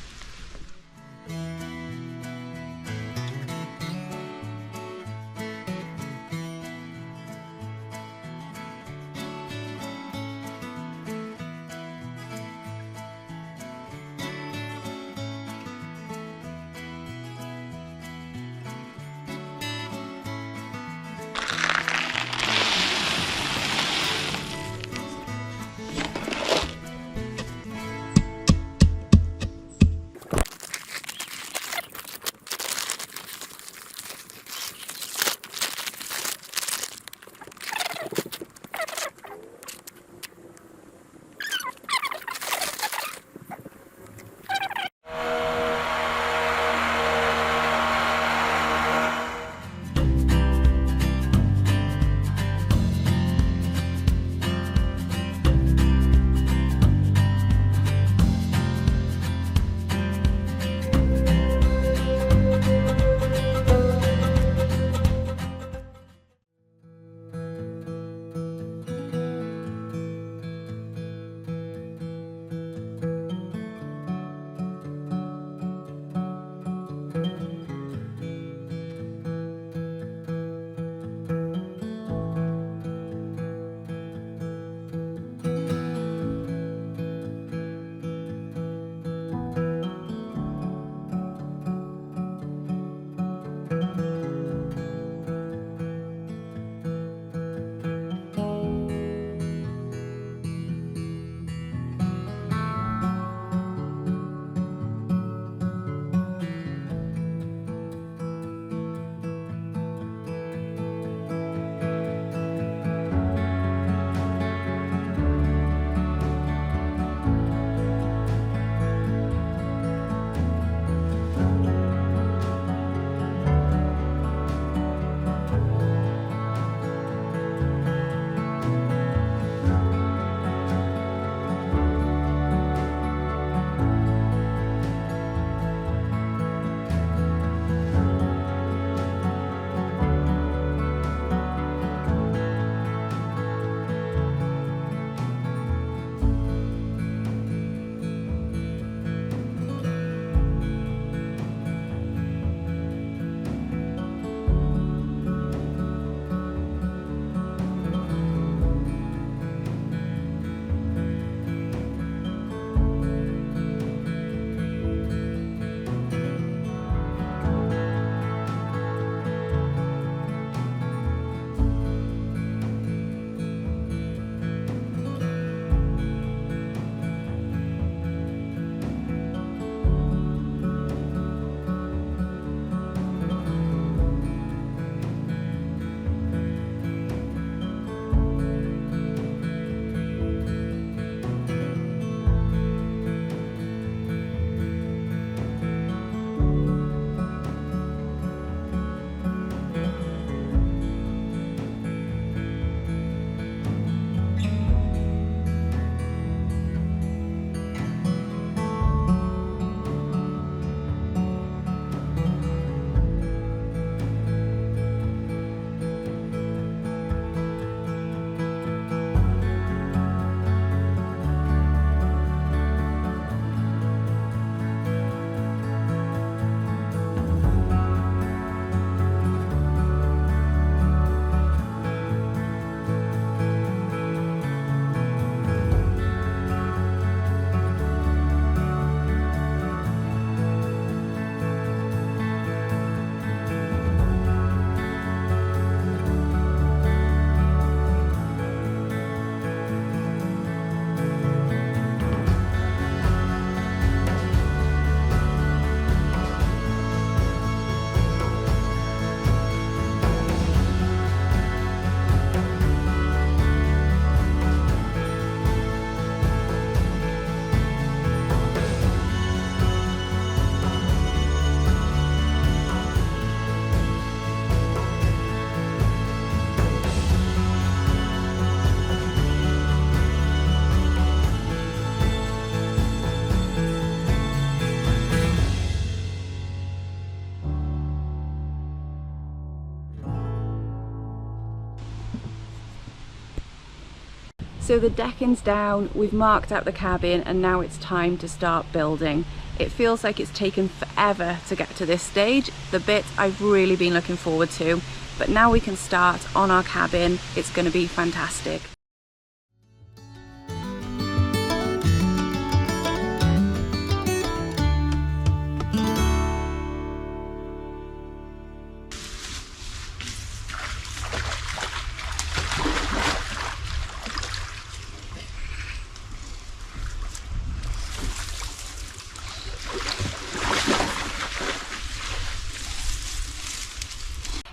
So the decking's down, we've marked out the cabin, and now it's time to start building. It feels like it's taken forever to get to this stage, the bit I've really been looking forward to, but now we can start on our cabin. It's going to be fantastic.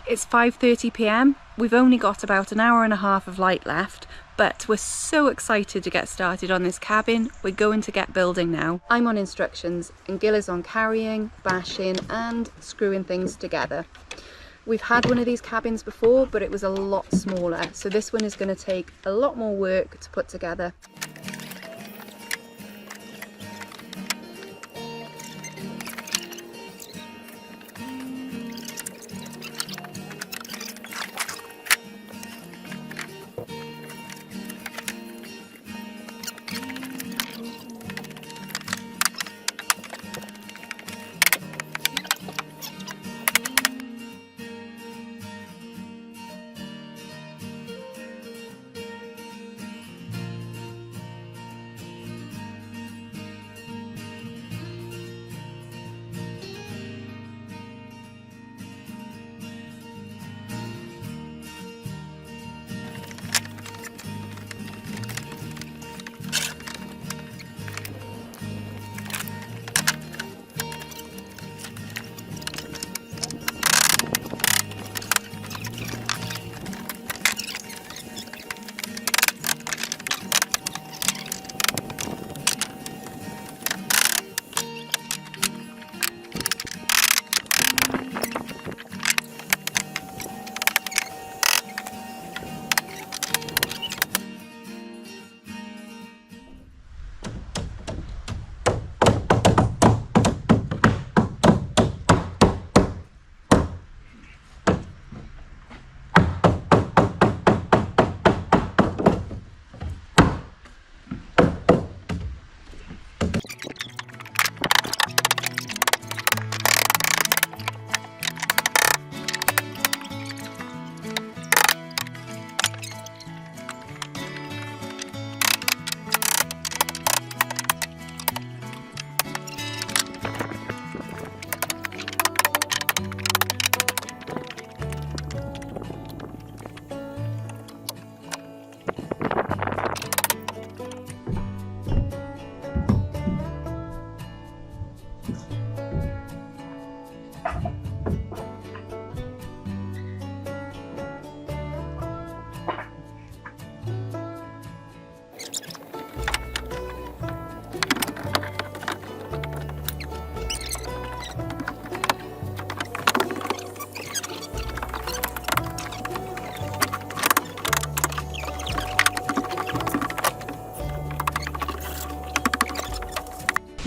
It's 5:30 p.m. We've only got about an hour and a half of light left, but we're so excited to get started on this cabin. We're going to get building now. I'm on instructions and Gil is on carrying, bashing and screwing things together. We've had one of these cabins before, but it was a lot smaller, so this one is going to take a lot more work to put together.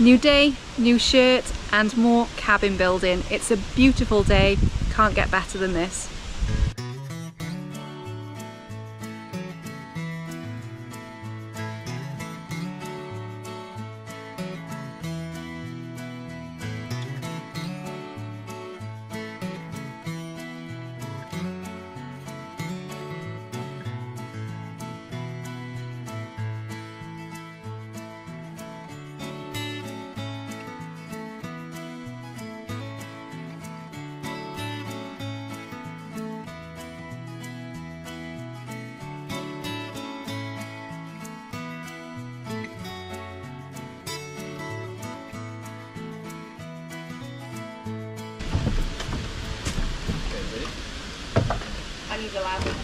New day, new shirt and more cabin building. It's a beautiful day, can't get better than this. I need a ladder.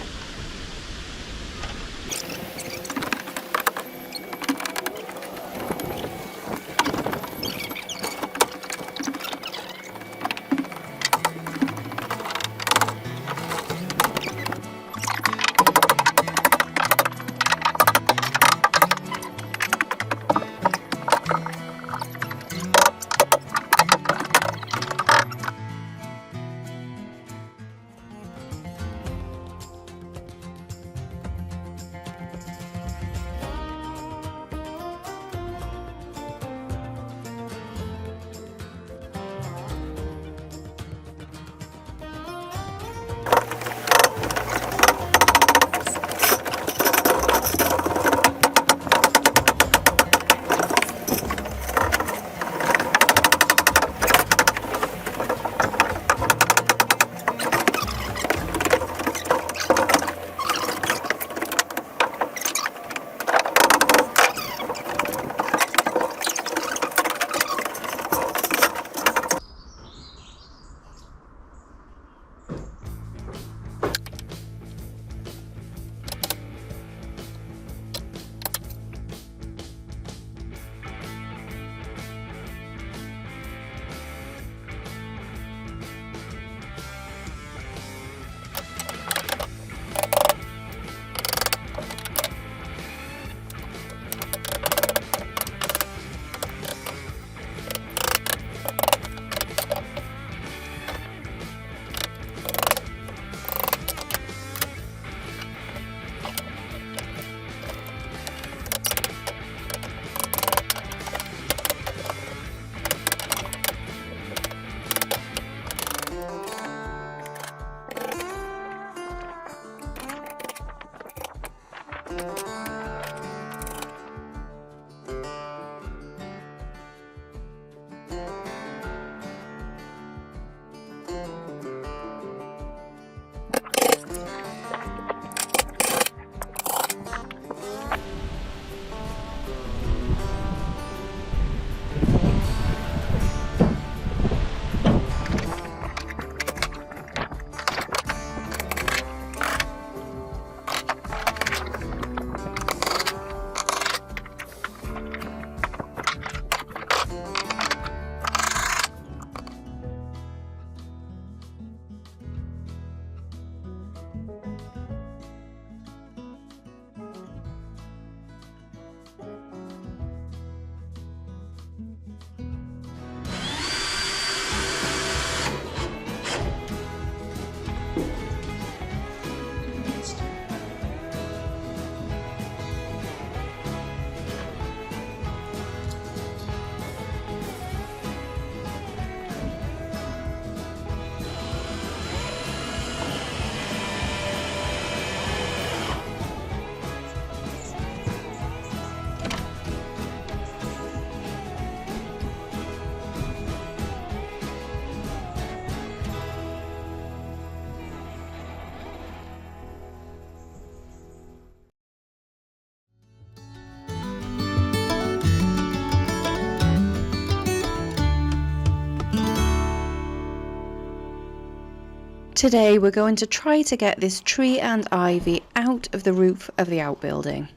Today we're going to try to get this tree and ivy out of the roof of the outbuilding.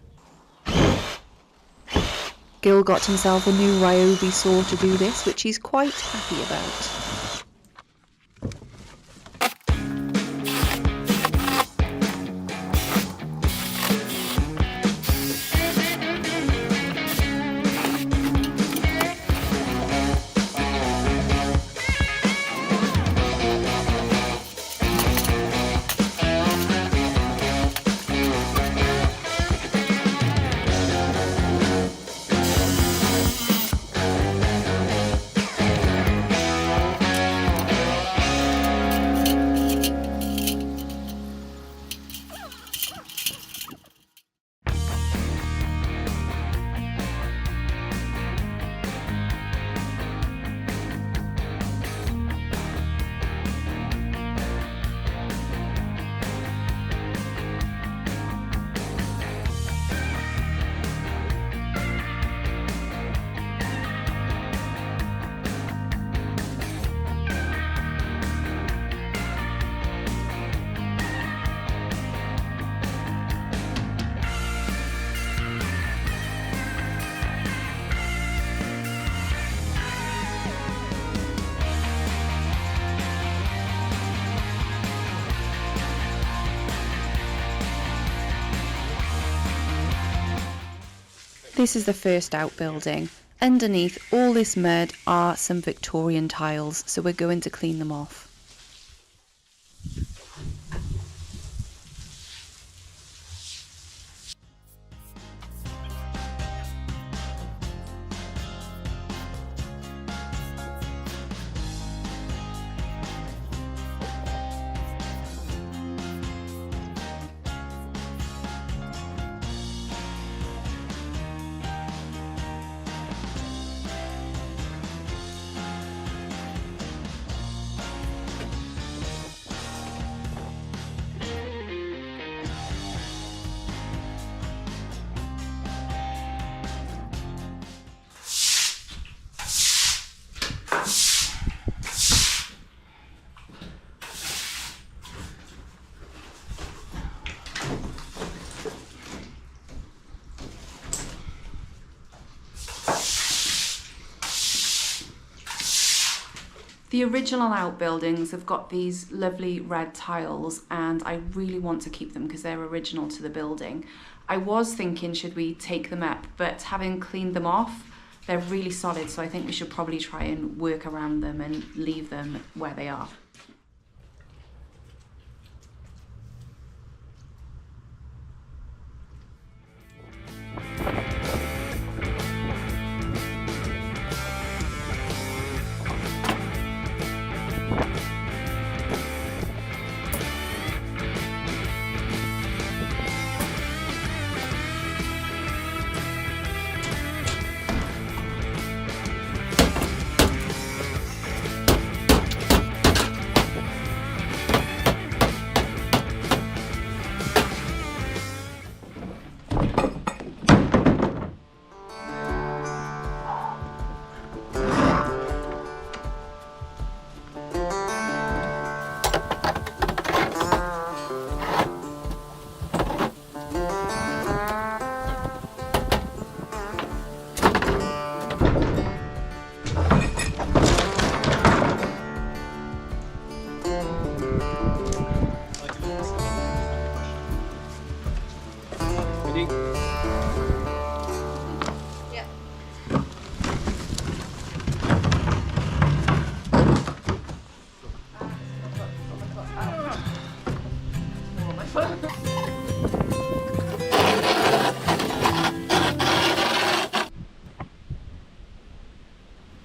Gil got himself a new Ryobi saw to do this, which he's quite happy about. This is the first outbuilding. Underneath all this mud are some Victorian tiles, so we're going to clean them off. The original outbuildings have got these lovely red tiles and I really want to keep them because they're original to the building. I was thinking should we take them up, but having cleaned them off, they're really solid, so I think we should probably try and work around them and leave them where they are.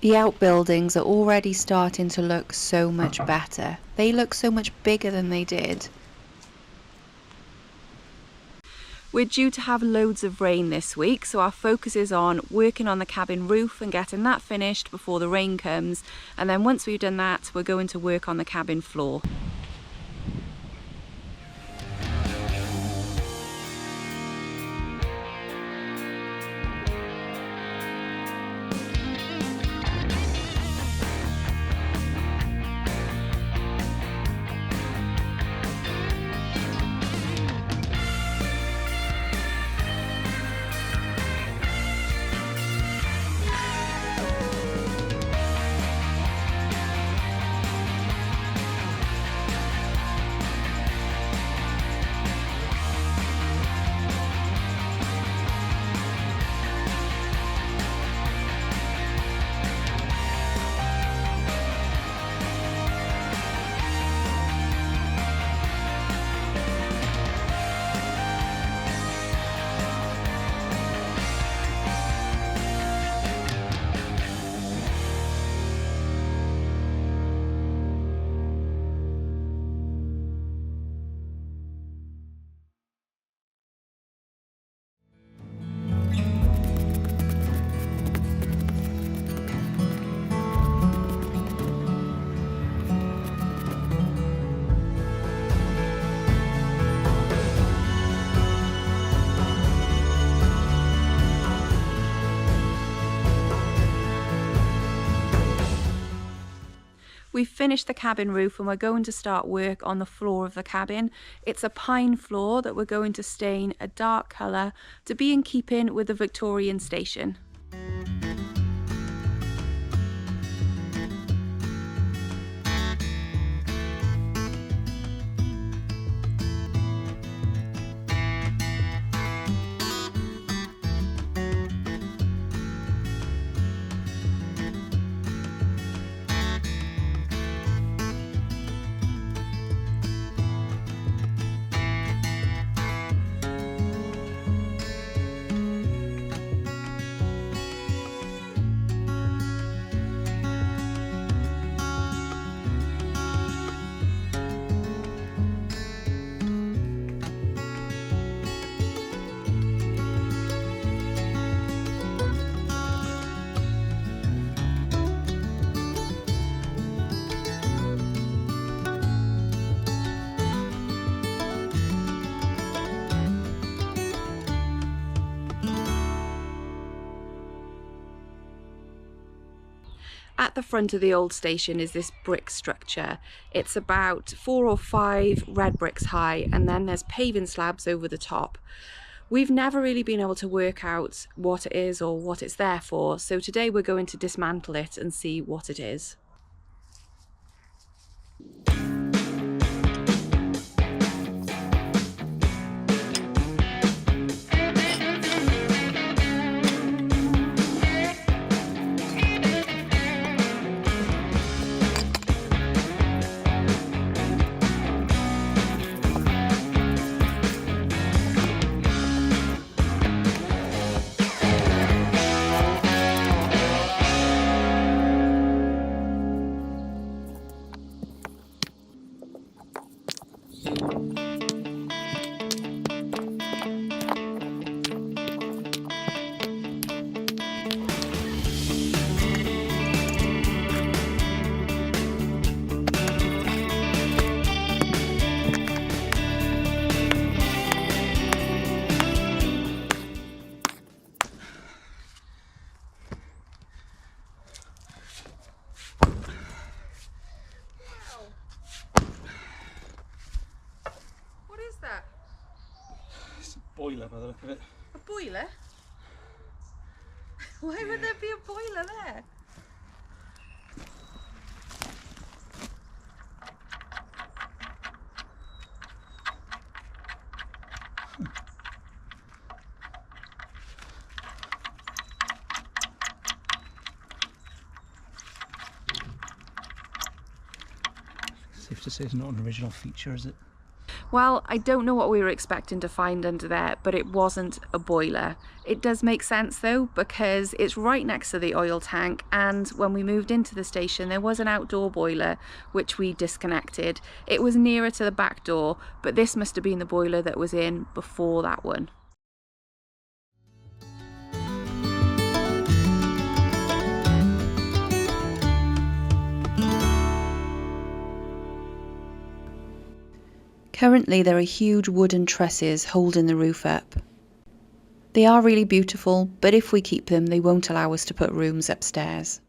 The outbuildings are already starting to look so much better. They look so much bigger than they did. We're due to have loads of rain this week, so our focus is on working on the cabin roof and getting that finished before the rain comes. And then once we've done that, we're going to work on the cabin floor. We've finished the cabin roof and we're going to start work on the floor of the cabin. It's a pine floor that we're going to stain a dark colour to be in keeping with the Victorian station. At the front of the old station is this brick structure. It's about 4 or 5 red bricks high, and then there's paving slabs over the top. We've never really been able to work out what it is or what it's there for, so today we're going to dismantle it and see what it is. Boiler by the look of it. A boiler? Why would there be a boiler there? Safe to say it's not an original feature, is it? Well, I don't know what we were expecting to find under there, but it wasn't a boiler. It does make sense though, because it's right next to the oil tank, and when we moved into the station there was an outdoor boiler which we disconnected. It was nearer to the back door, but this must have been the boiler that was in before that one. Currently there are huge wooden trusses holding the roof up. They are really beautiful, but if we keep them they won't allow us to put rooms upstairs.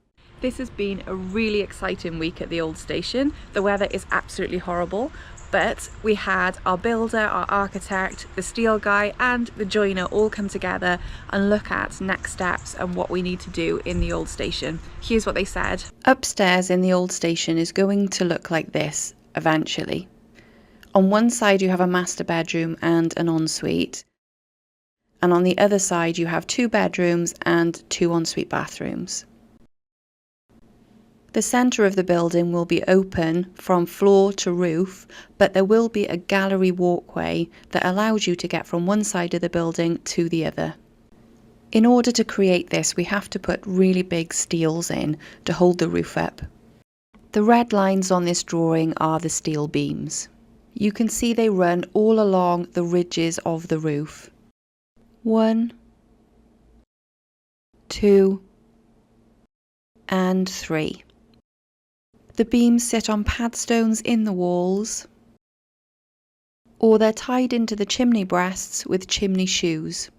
This has been a really exciting week at the old station. The weather is absolutely horrible, but we had our builder, our architect, the steel guy and the joiner all come together and look at next steps and what we need to do in the old station. Here's what they said. Upstairs in the old station is going to look like this eventually. On one side you have a master bedroom and an ensuite, and on the other side you have 2 bedrooms and 2 ensuite bathrooms. The centre of the building will be open from floor to roof, but there will be a gallery walkway that allows you to get from one side of the building to the other. In order to create this, we have to put really big steels in to hold the roof up. The red lines on this drawing are the steel beams. You can see they run all along the ridges of the roof. 1, 2, and 3. The beams sit on padstones in the walls, or they're tied into the chimney breasts with chimney shoes.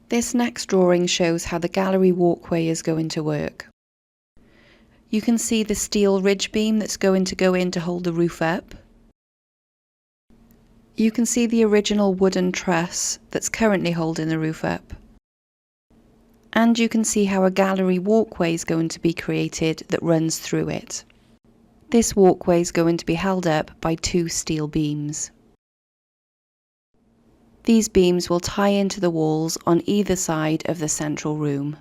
This next drawing shows how the gallery walkway is going to work. You can see the steel ridge beam that's going to go in to hold the roof up. You can see the original wooden truss that's currently holding the roof up. And you can see how a gallery walkway is going to be created that runs through it. This walkway is going to be held up by 2 steel beams. These beams will tie into the walls on either side of the central room.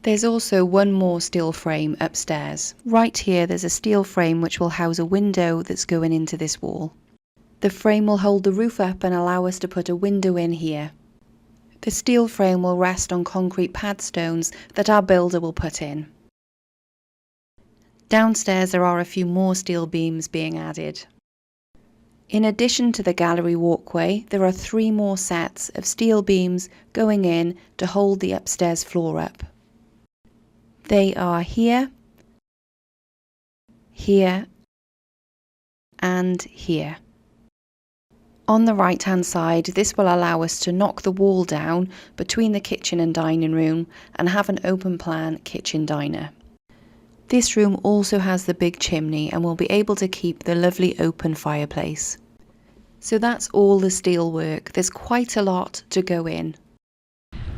There's also one more steel frame upstairs. Right here there's a steel frame which will house a window that's going into this wall. The frame will hold the roof up and allow us to put a window in here. The steel frame will rest on concrete pad stones that our builder will put in. Downstairs there are a few more steel beams being added. In addition to the gallery walkway, there are 3 more sets of steel beams going in to hold the upstairs floor up. They are here, here, and here. On the right hand side, this will allow us to knock the wall down between the kitchen and dining room and have an open plan kitchen diner. This room also has the big chimney and will be able to keep the lovely open fireplace. So that's all the steel work. There's quite a lot to go in.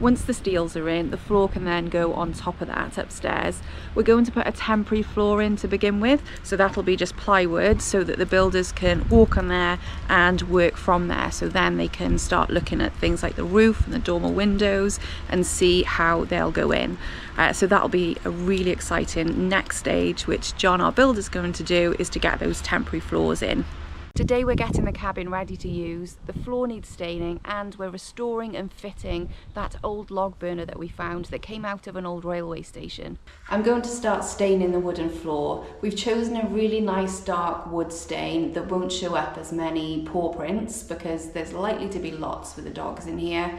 Once the steels are in, the floor can then go on top of that upstairs. We're going to put a temporary floor in to begin with, so that'll be just plywood so that the builders can walk on there and work from there. So then they can start looking at things like the roof and the dormer windows and see how they'll go in. So that'll be a really exciting next stage, which John, our builder, is going to do, is to get those temporary floors in. Today we're getting the cabin ready to use. The floor needs staining and we're restoring and fitting that old log burner that we found that came out of an old railway station. I'm going to start staining the wooden floor. We've chosen a really nice dark wood stain that won't show up as many paw prints because there's likely to be lots with the dogs in here.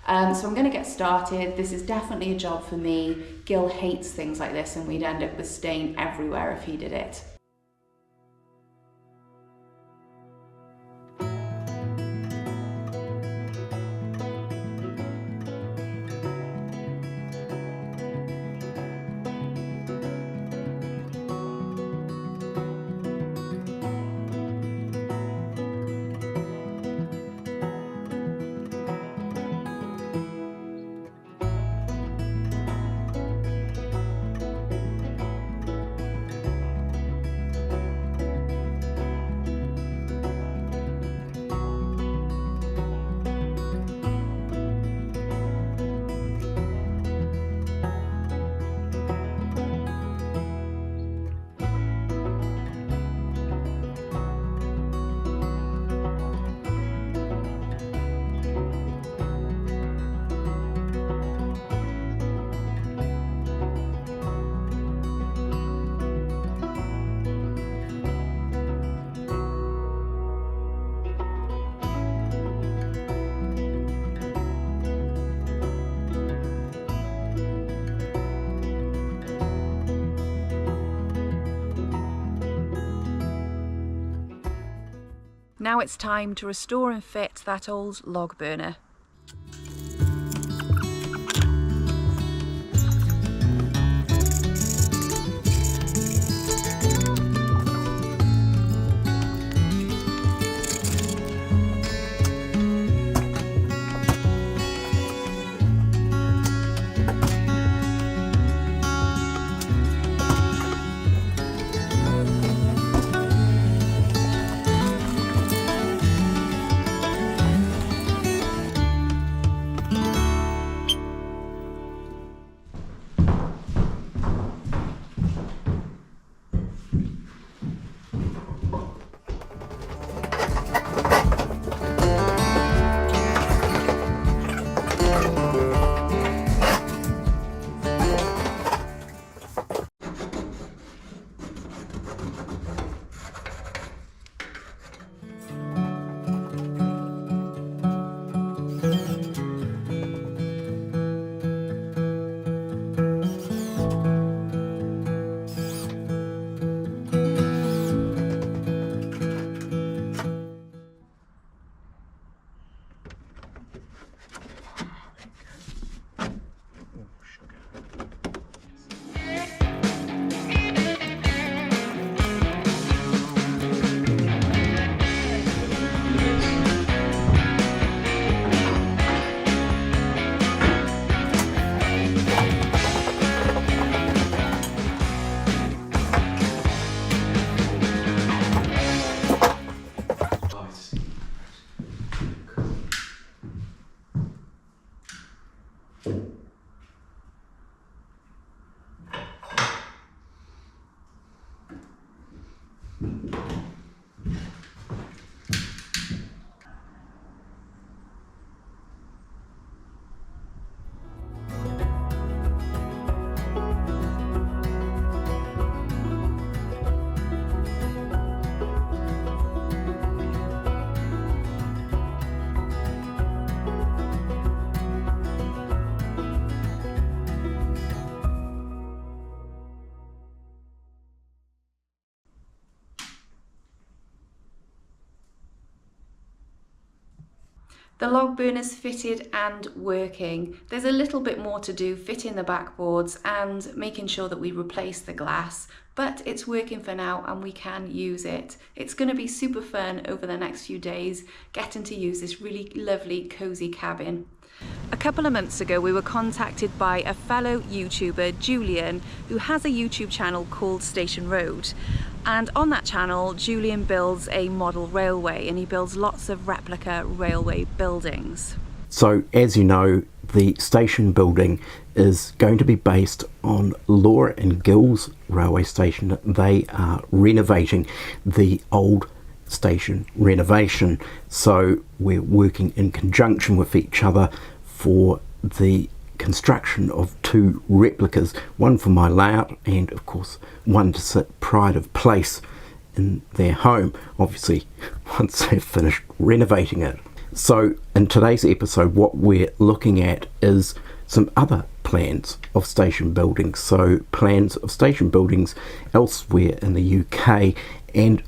So I'm going to get started. This is definitely a job for me. Gil hates things like this and we'd end up with stain everywhere if he did it. Now it's time to restore and fit that old log burner. The log burner's fitted and working. There's a little bit more to do, fitting the backboards and making sure that we replace the glass, but it's working for now and we can use it. It's going to be super fun over the next few days, getting to use this really lovely cozy cabin. A couple of months ago we were contacted by a fellow YouTuber, Julian, who has a YouTube channel called Station Road. And on that channel, Julian builds a model railway and he builds lots of replica railway buildings. So as you know, the station building is going to be based on Laura and Gill's railway station. They are renovating the old station Renovation. So we're working in conjunction with each other for the construction of two replicas, one for my layout and of course one to sit pride of place in their home, obviously once they've finished renovating it. So in today's episode what we're looking at is some other plans of station buildings, so plans of station buildings elsewhere in the UK, and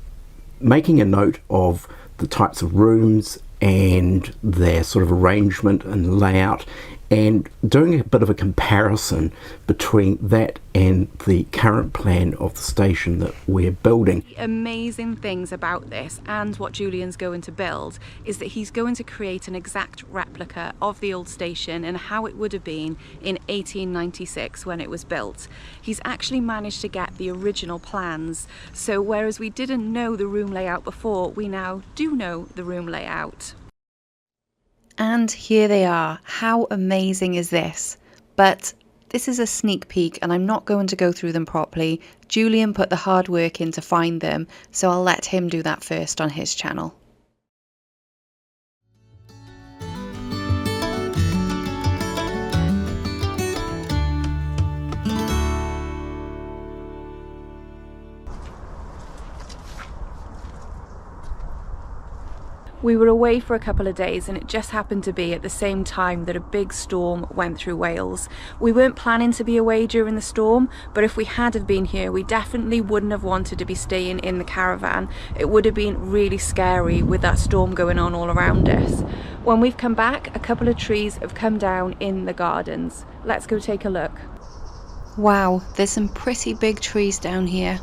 making a note of the types of rooms and their sort of arrangement and layout, and doing a bit of a comparison between that and the current plan of the station that we're building. The amazing things about this and what Julian's going to build is that he's going to create an exact replica of the old station and how it would have been in 1896 when it was built. He's actually managed to get the original plans, so whereas we didn't know the room layout before, we now do know the room layout. And here they are. How amazing is this? But this is a sneak peek and I'm not going to go through them properly. Julian put the hard work in to find them, so I'll let him do that first on his channel. We were away for a couple of days and it just happened to be at the same time that a big storm went through Wales. We weren't planning to be away during the storm, but if we had have been here, we definitely wouldn't have wanted to be staying in the caravan. It would have been really scary with that storm going on all around us. When we've come back, a couple of trees have come down in the gardens. Let's go take a look. Wow, there's some pretty big trees down here.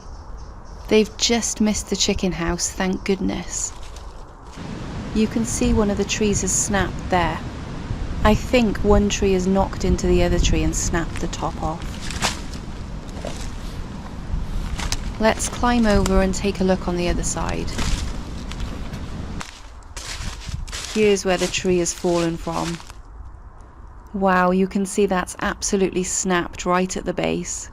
They've just missed the chicken house, thank goodness. You can see one of the trees has snapped there. I think one tree has knocked into the other tree and snapped the top off. Let's climb over and take a look on the other side. Here's where the tree has fallen from. Wow, you can see that's absolutely snapped right at the base.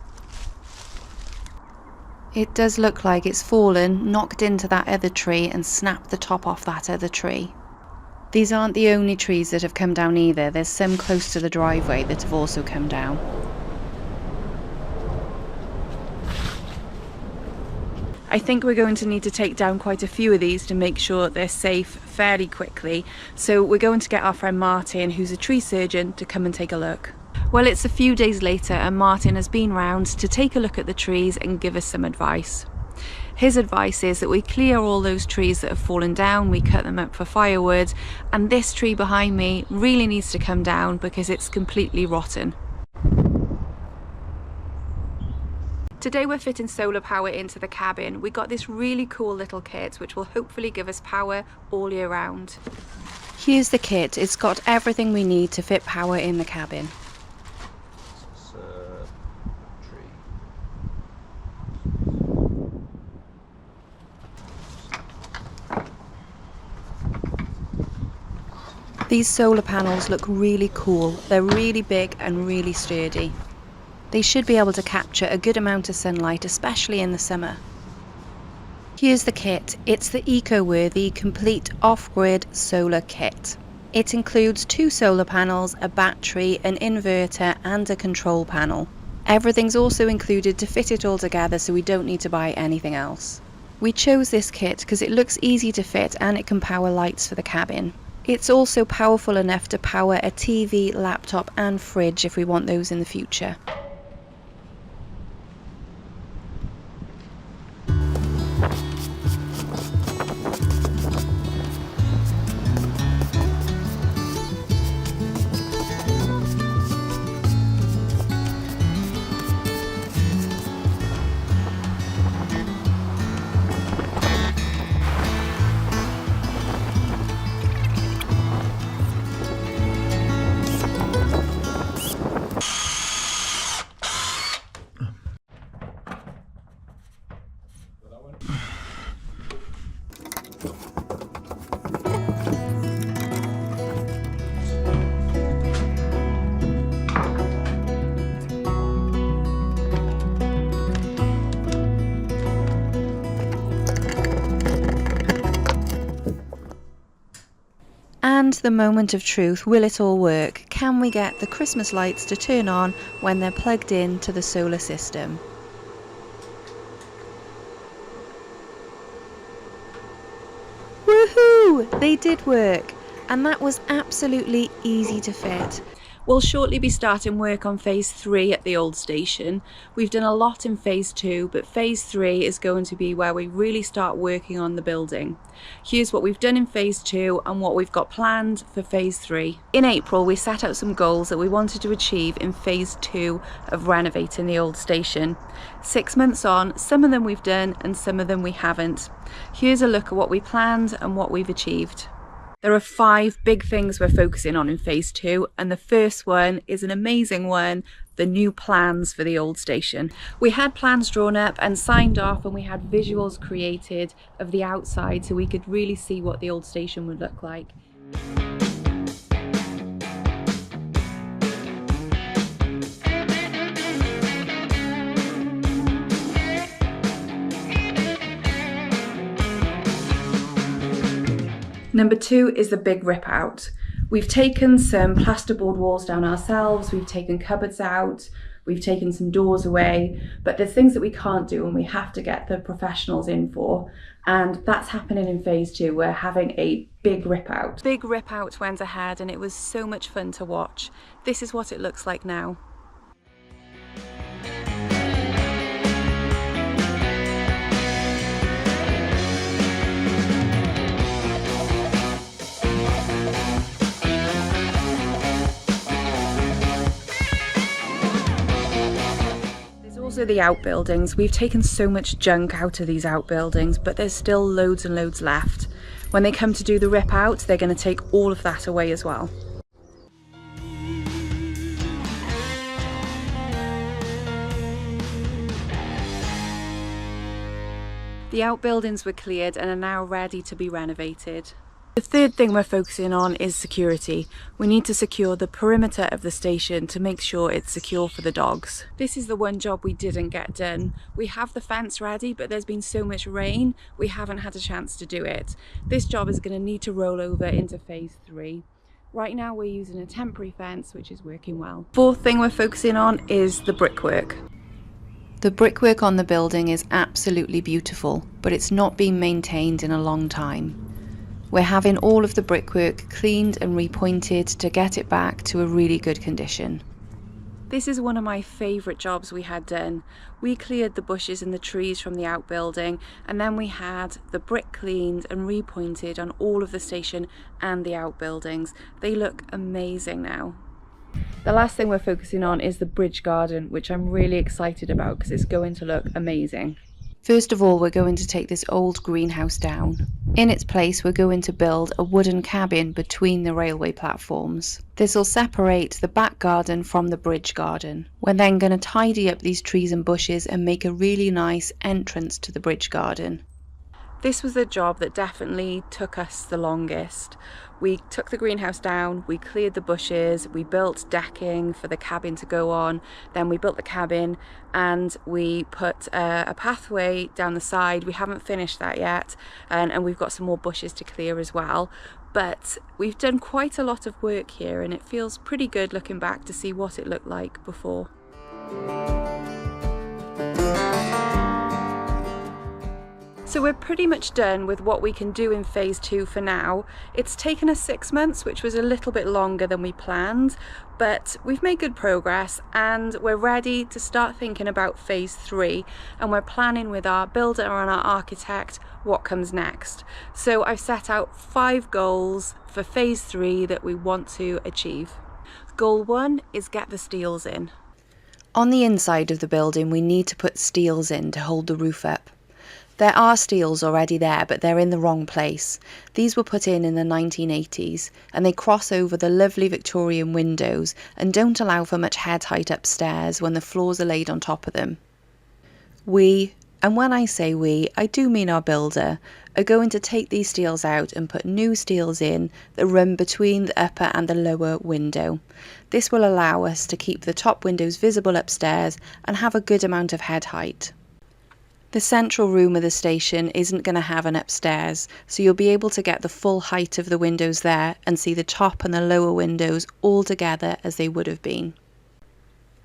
It does look like it's fallen, knocked into that other tree and snapped the top off that other tree. These aren't the only trees that have come down either. There's some close to the driveway that have also come down. I think we're going to need to take down quite a few of these to make sure they're safe fairly quickly. So we're going to get our friend Martin, who's a tree surgeon, to come and take a look. Well, it's a few days later and Martin has been round to take a look at the trees and give us some advice. His advice is that we clear all those trees that have fallen down, we cut them up for firewood, and this tree behind me really needs to come down because it's completely rotten. Today we're fitting solar power into the cabin. We got this really cool little kit which will hopefully give us power all year round. Here's the kit. It's got everything we need to fit power in the cabin. These solar panels look really cool. They're really big and really sturdy. They should be able to capture a good amount of sunlight, especially in the summer. Here's the kit. It's the eco-worthy complete off-grid solar kit. It includes 2 solar panels, a battery, an inverter and a control panel. Everything's also included to fit it all together, so we don't need to buy anything else. We chose this kit because it looks easy to fit and it can power lights for the cabin. It's also powerful enough to power a TV, laptop and fridge if we want those in the future. And the moment of truth, will it all work? Can we get the Christmas lights to turn on when they're plugged in to the solar system? Woohoo! They did work, and that was absolutely easy to fit. We'll shortly be starting work on phase 3 at the old station. We've done a lot in phase 2, but phase 3 is going to be where we really start working on the building. Here's what we've done in phase 2 and what we've got planned for phase 3. In April, we set out some goals that we wanted to achieve in phase 2 of renovating the old station. 6 months on, some of them we've done and some of them we haven't. Here's a look at what we planned and what we've achieved. There are 5 big things we're focusing on in phase 2, and the first one is an amazing one: the new plans for the old station. We had plans drawn up and signed off, and we had visuals created of the outside so we could really see what the old station would look like. Number 2 is the big rip out. We've taken some plasterboard walls down ourselves, we've taken cupboards out, we've taken some doors away, but there's things that we can't do and we have to get the professionals in for, and that's happening in phase 2. We're having a big rip out. Big rip out went ahead and it was so much fun to watch. This is what it looks like now. Also the outbuildings. We've taken so much junk out of these outbuildings, but there's still loads and loads left. When they come to do the rip out, they're going to take all of that away as well. The outbuildings were cleared and are now ready to be renovated. The third thing we're focusing on is security. We need to secure the perimeter of the station to make sure it's secure for the dogs. This is the one job we didn't get done. We have the fence ready, but there's been so much rain, we haven't had a chance to do it. This job is going to need to roll over into phase 3. Right now we're using a temporary fence, which is working well. Fourth thing we're focusing on is the brickwork. The brickwork on the building is absolutely beautiful, but it's not been maintained in a long time. We're having all of the brickwork cleaned and repointed to get it back to a really good condition. This is one of my favourite jobs we had done. We cleared the bushes and the trees from the outbuilding, and then we had the brick cleaned and repointed on all of the station and the outbuildings. They look amazing now. The last thing we're focusing on is the bridge garden, which I'm really excited about because it's going to look amazing. First of all, we're going to take this old greenhouse down. In its place, we're going to build a wooden cabin between the railway platforms. This will separate the back garden from the bridge garden. We're then going to tidy up these trees and bushes and make a really nice entrance to the bridge garden. This was the job that definitely took us the longest. We took the greenhouse down, we cleared the bushes, we built decking for the cabin to go on, then we built the cabin and we put a pathway down the side. We haven't finished that yet, and we've got some more bushes to clear as well. But we've done quite a lot of work here and it feels pretty good looking back to see what it looked like before. So we're pretty much done with what we can do in phase 2 for now. It's taken us 6 months, which was a little bit longer than we planned, but we've made good progress and we're ready to start thinking about phase 3, and we're planning with our builder and our architect what comes next. So I've set out 5 goals for phase 3 that we want to achieve. Goal 1 is get the steels in. On the inside of the building, we need to put steels in to hold the roof up. There are steels already there, but they're in the wrong place. These were put in the 1980s, and they cross over the lovely Victorian windows and don't allow for much head height upstairs when the floors are laid on top of them. We, and when I say we, I do mean our builder, are going to take these steels out and put new steels in that run between the upper and the lower window. This will allow us to keep the top windows visible upstairs and have a good amount of head height. The central room of the station isn't going to have an upstairs, so you'll be able to get the full height of the windows there and see the top and the lower windows all together as they would have been.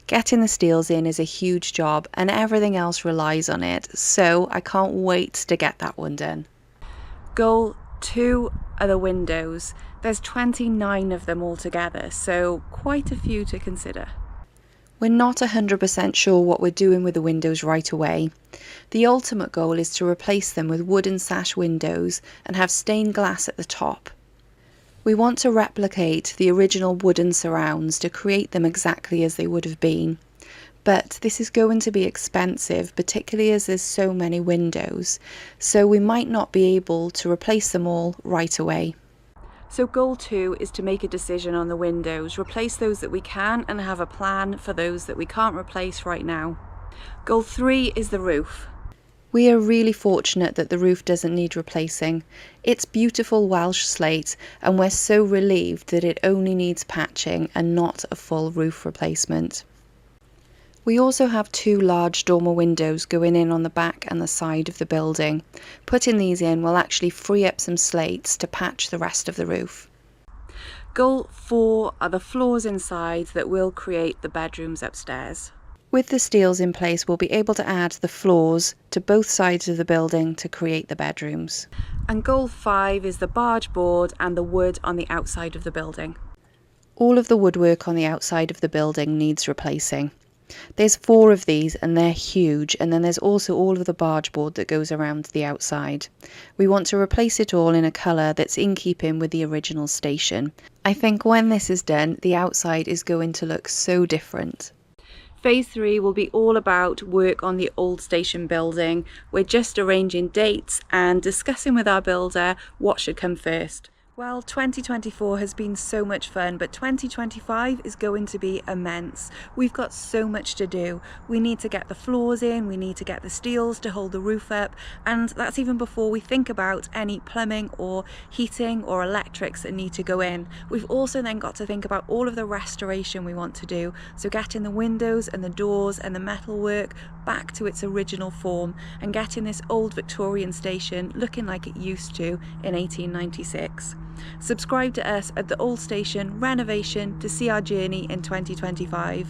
Getting the steels in is a huge job and everything else relies on it, so I can't wait to get that one done. Goal 2 are the windows. There's 29 of them altogether, so quite a few to consider. We're not 100% sure what we're doing with the windows right away. The ultimate goal is to replace them with wooden sash windows and have stained glass at the top. We want to replicate the original wooden surrounds to create them exactly as they would have been. But this is going to be expensive, particularly as there's so many windows, so we might not be able to replace them all right away. So goal 2 is to make a decision on the windows, replace those that we can and have a plan for those that we can't replace right now. Goal 3 is the roof. We are really fortunate that the roof doesn't need replacing. It's beautiful Welsh slate and we're so relieved that it only needs patching and not a full roof replacement. We also have 2 large dormer windows going in on the back and the side of the building. Putting these in will actually free up some slates to patch the rest of the roof. Goal 4 are the floors inside that will create the bedrooms upstairs. With the steels in place, we'll be able to add the floors to both sides of the building to create the bedrooms. And goal 5 is the barge board and the wood on the outside of the building. All of the woodwork on the outside of the building needs replacing. There's 4 of these and they're huge, and then there's also all of the barge board that goes around the outside. We want to replace it all in a colour that's in keeping with the original station. I think when this is done, the outside is going to look so different. Phase 3 will be all about work on the old station building. We're just arranging dates and discussing with our builder what should come first. Well, 2024 has been so much fun, but 2025 is going to be immense. We've got so much to do. We need to get the floors in, we need to get the steels to hold the roof up, and that's even before we think about any plumbing or heating or electrics that need to go in. We've also then got to think about all of the restoration we want to do, so getting the windows and the doors and the metalwork back to its original form and getting this old Victorian station looking like it used to in 1896. Subscribe to us at the Old Station Renovation to see our journey in 2025.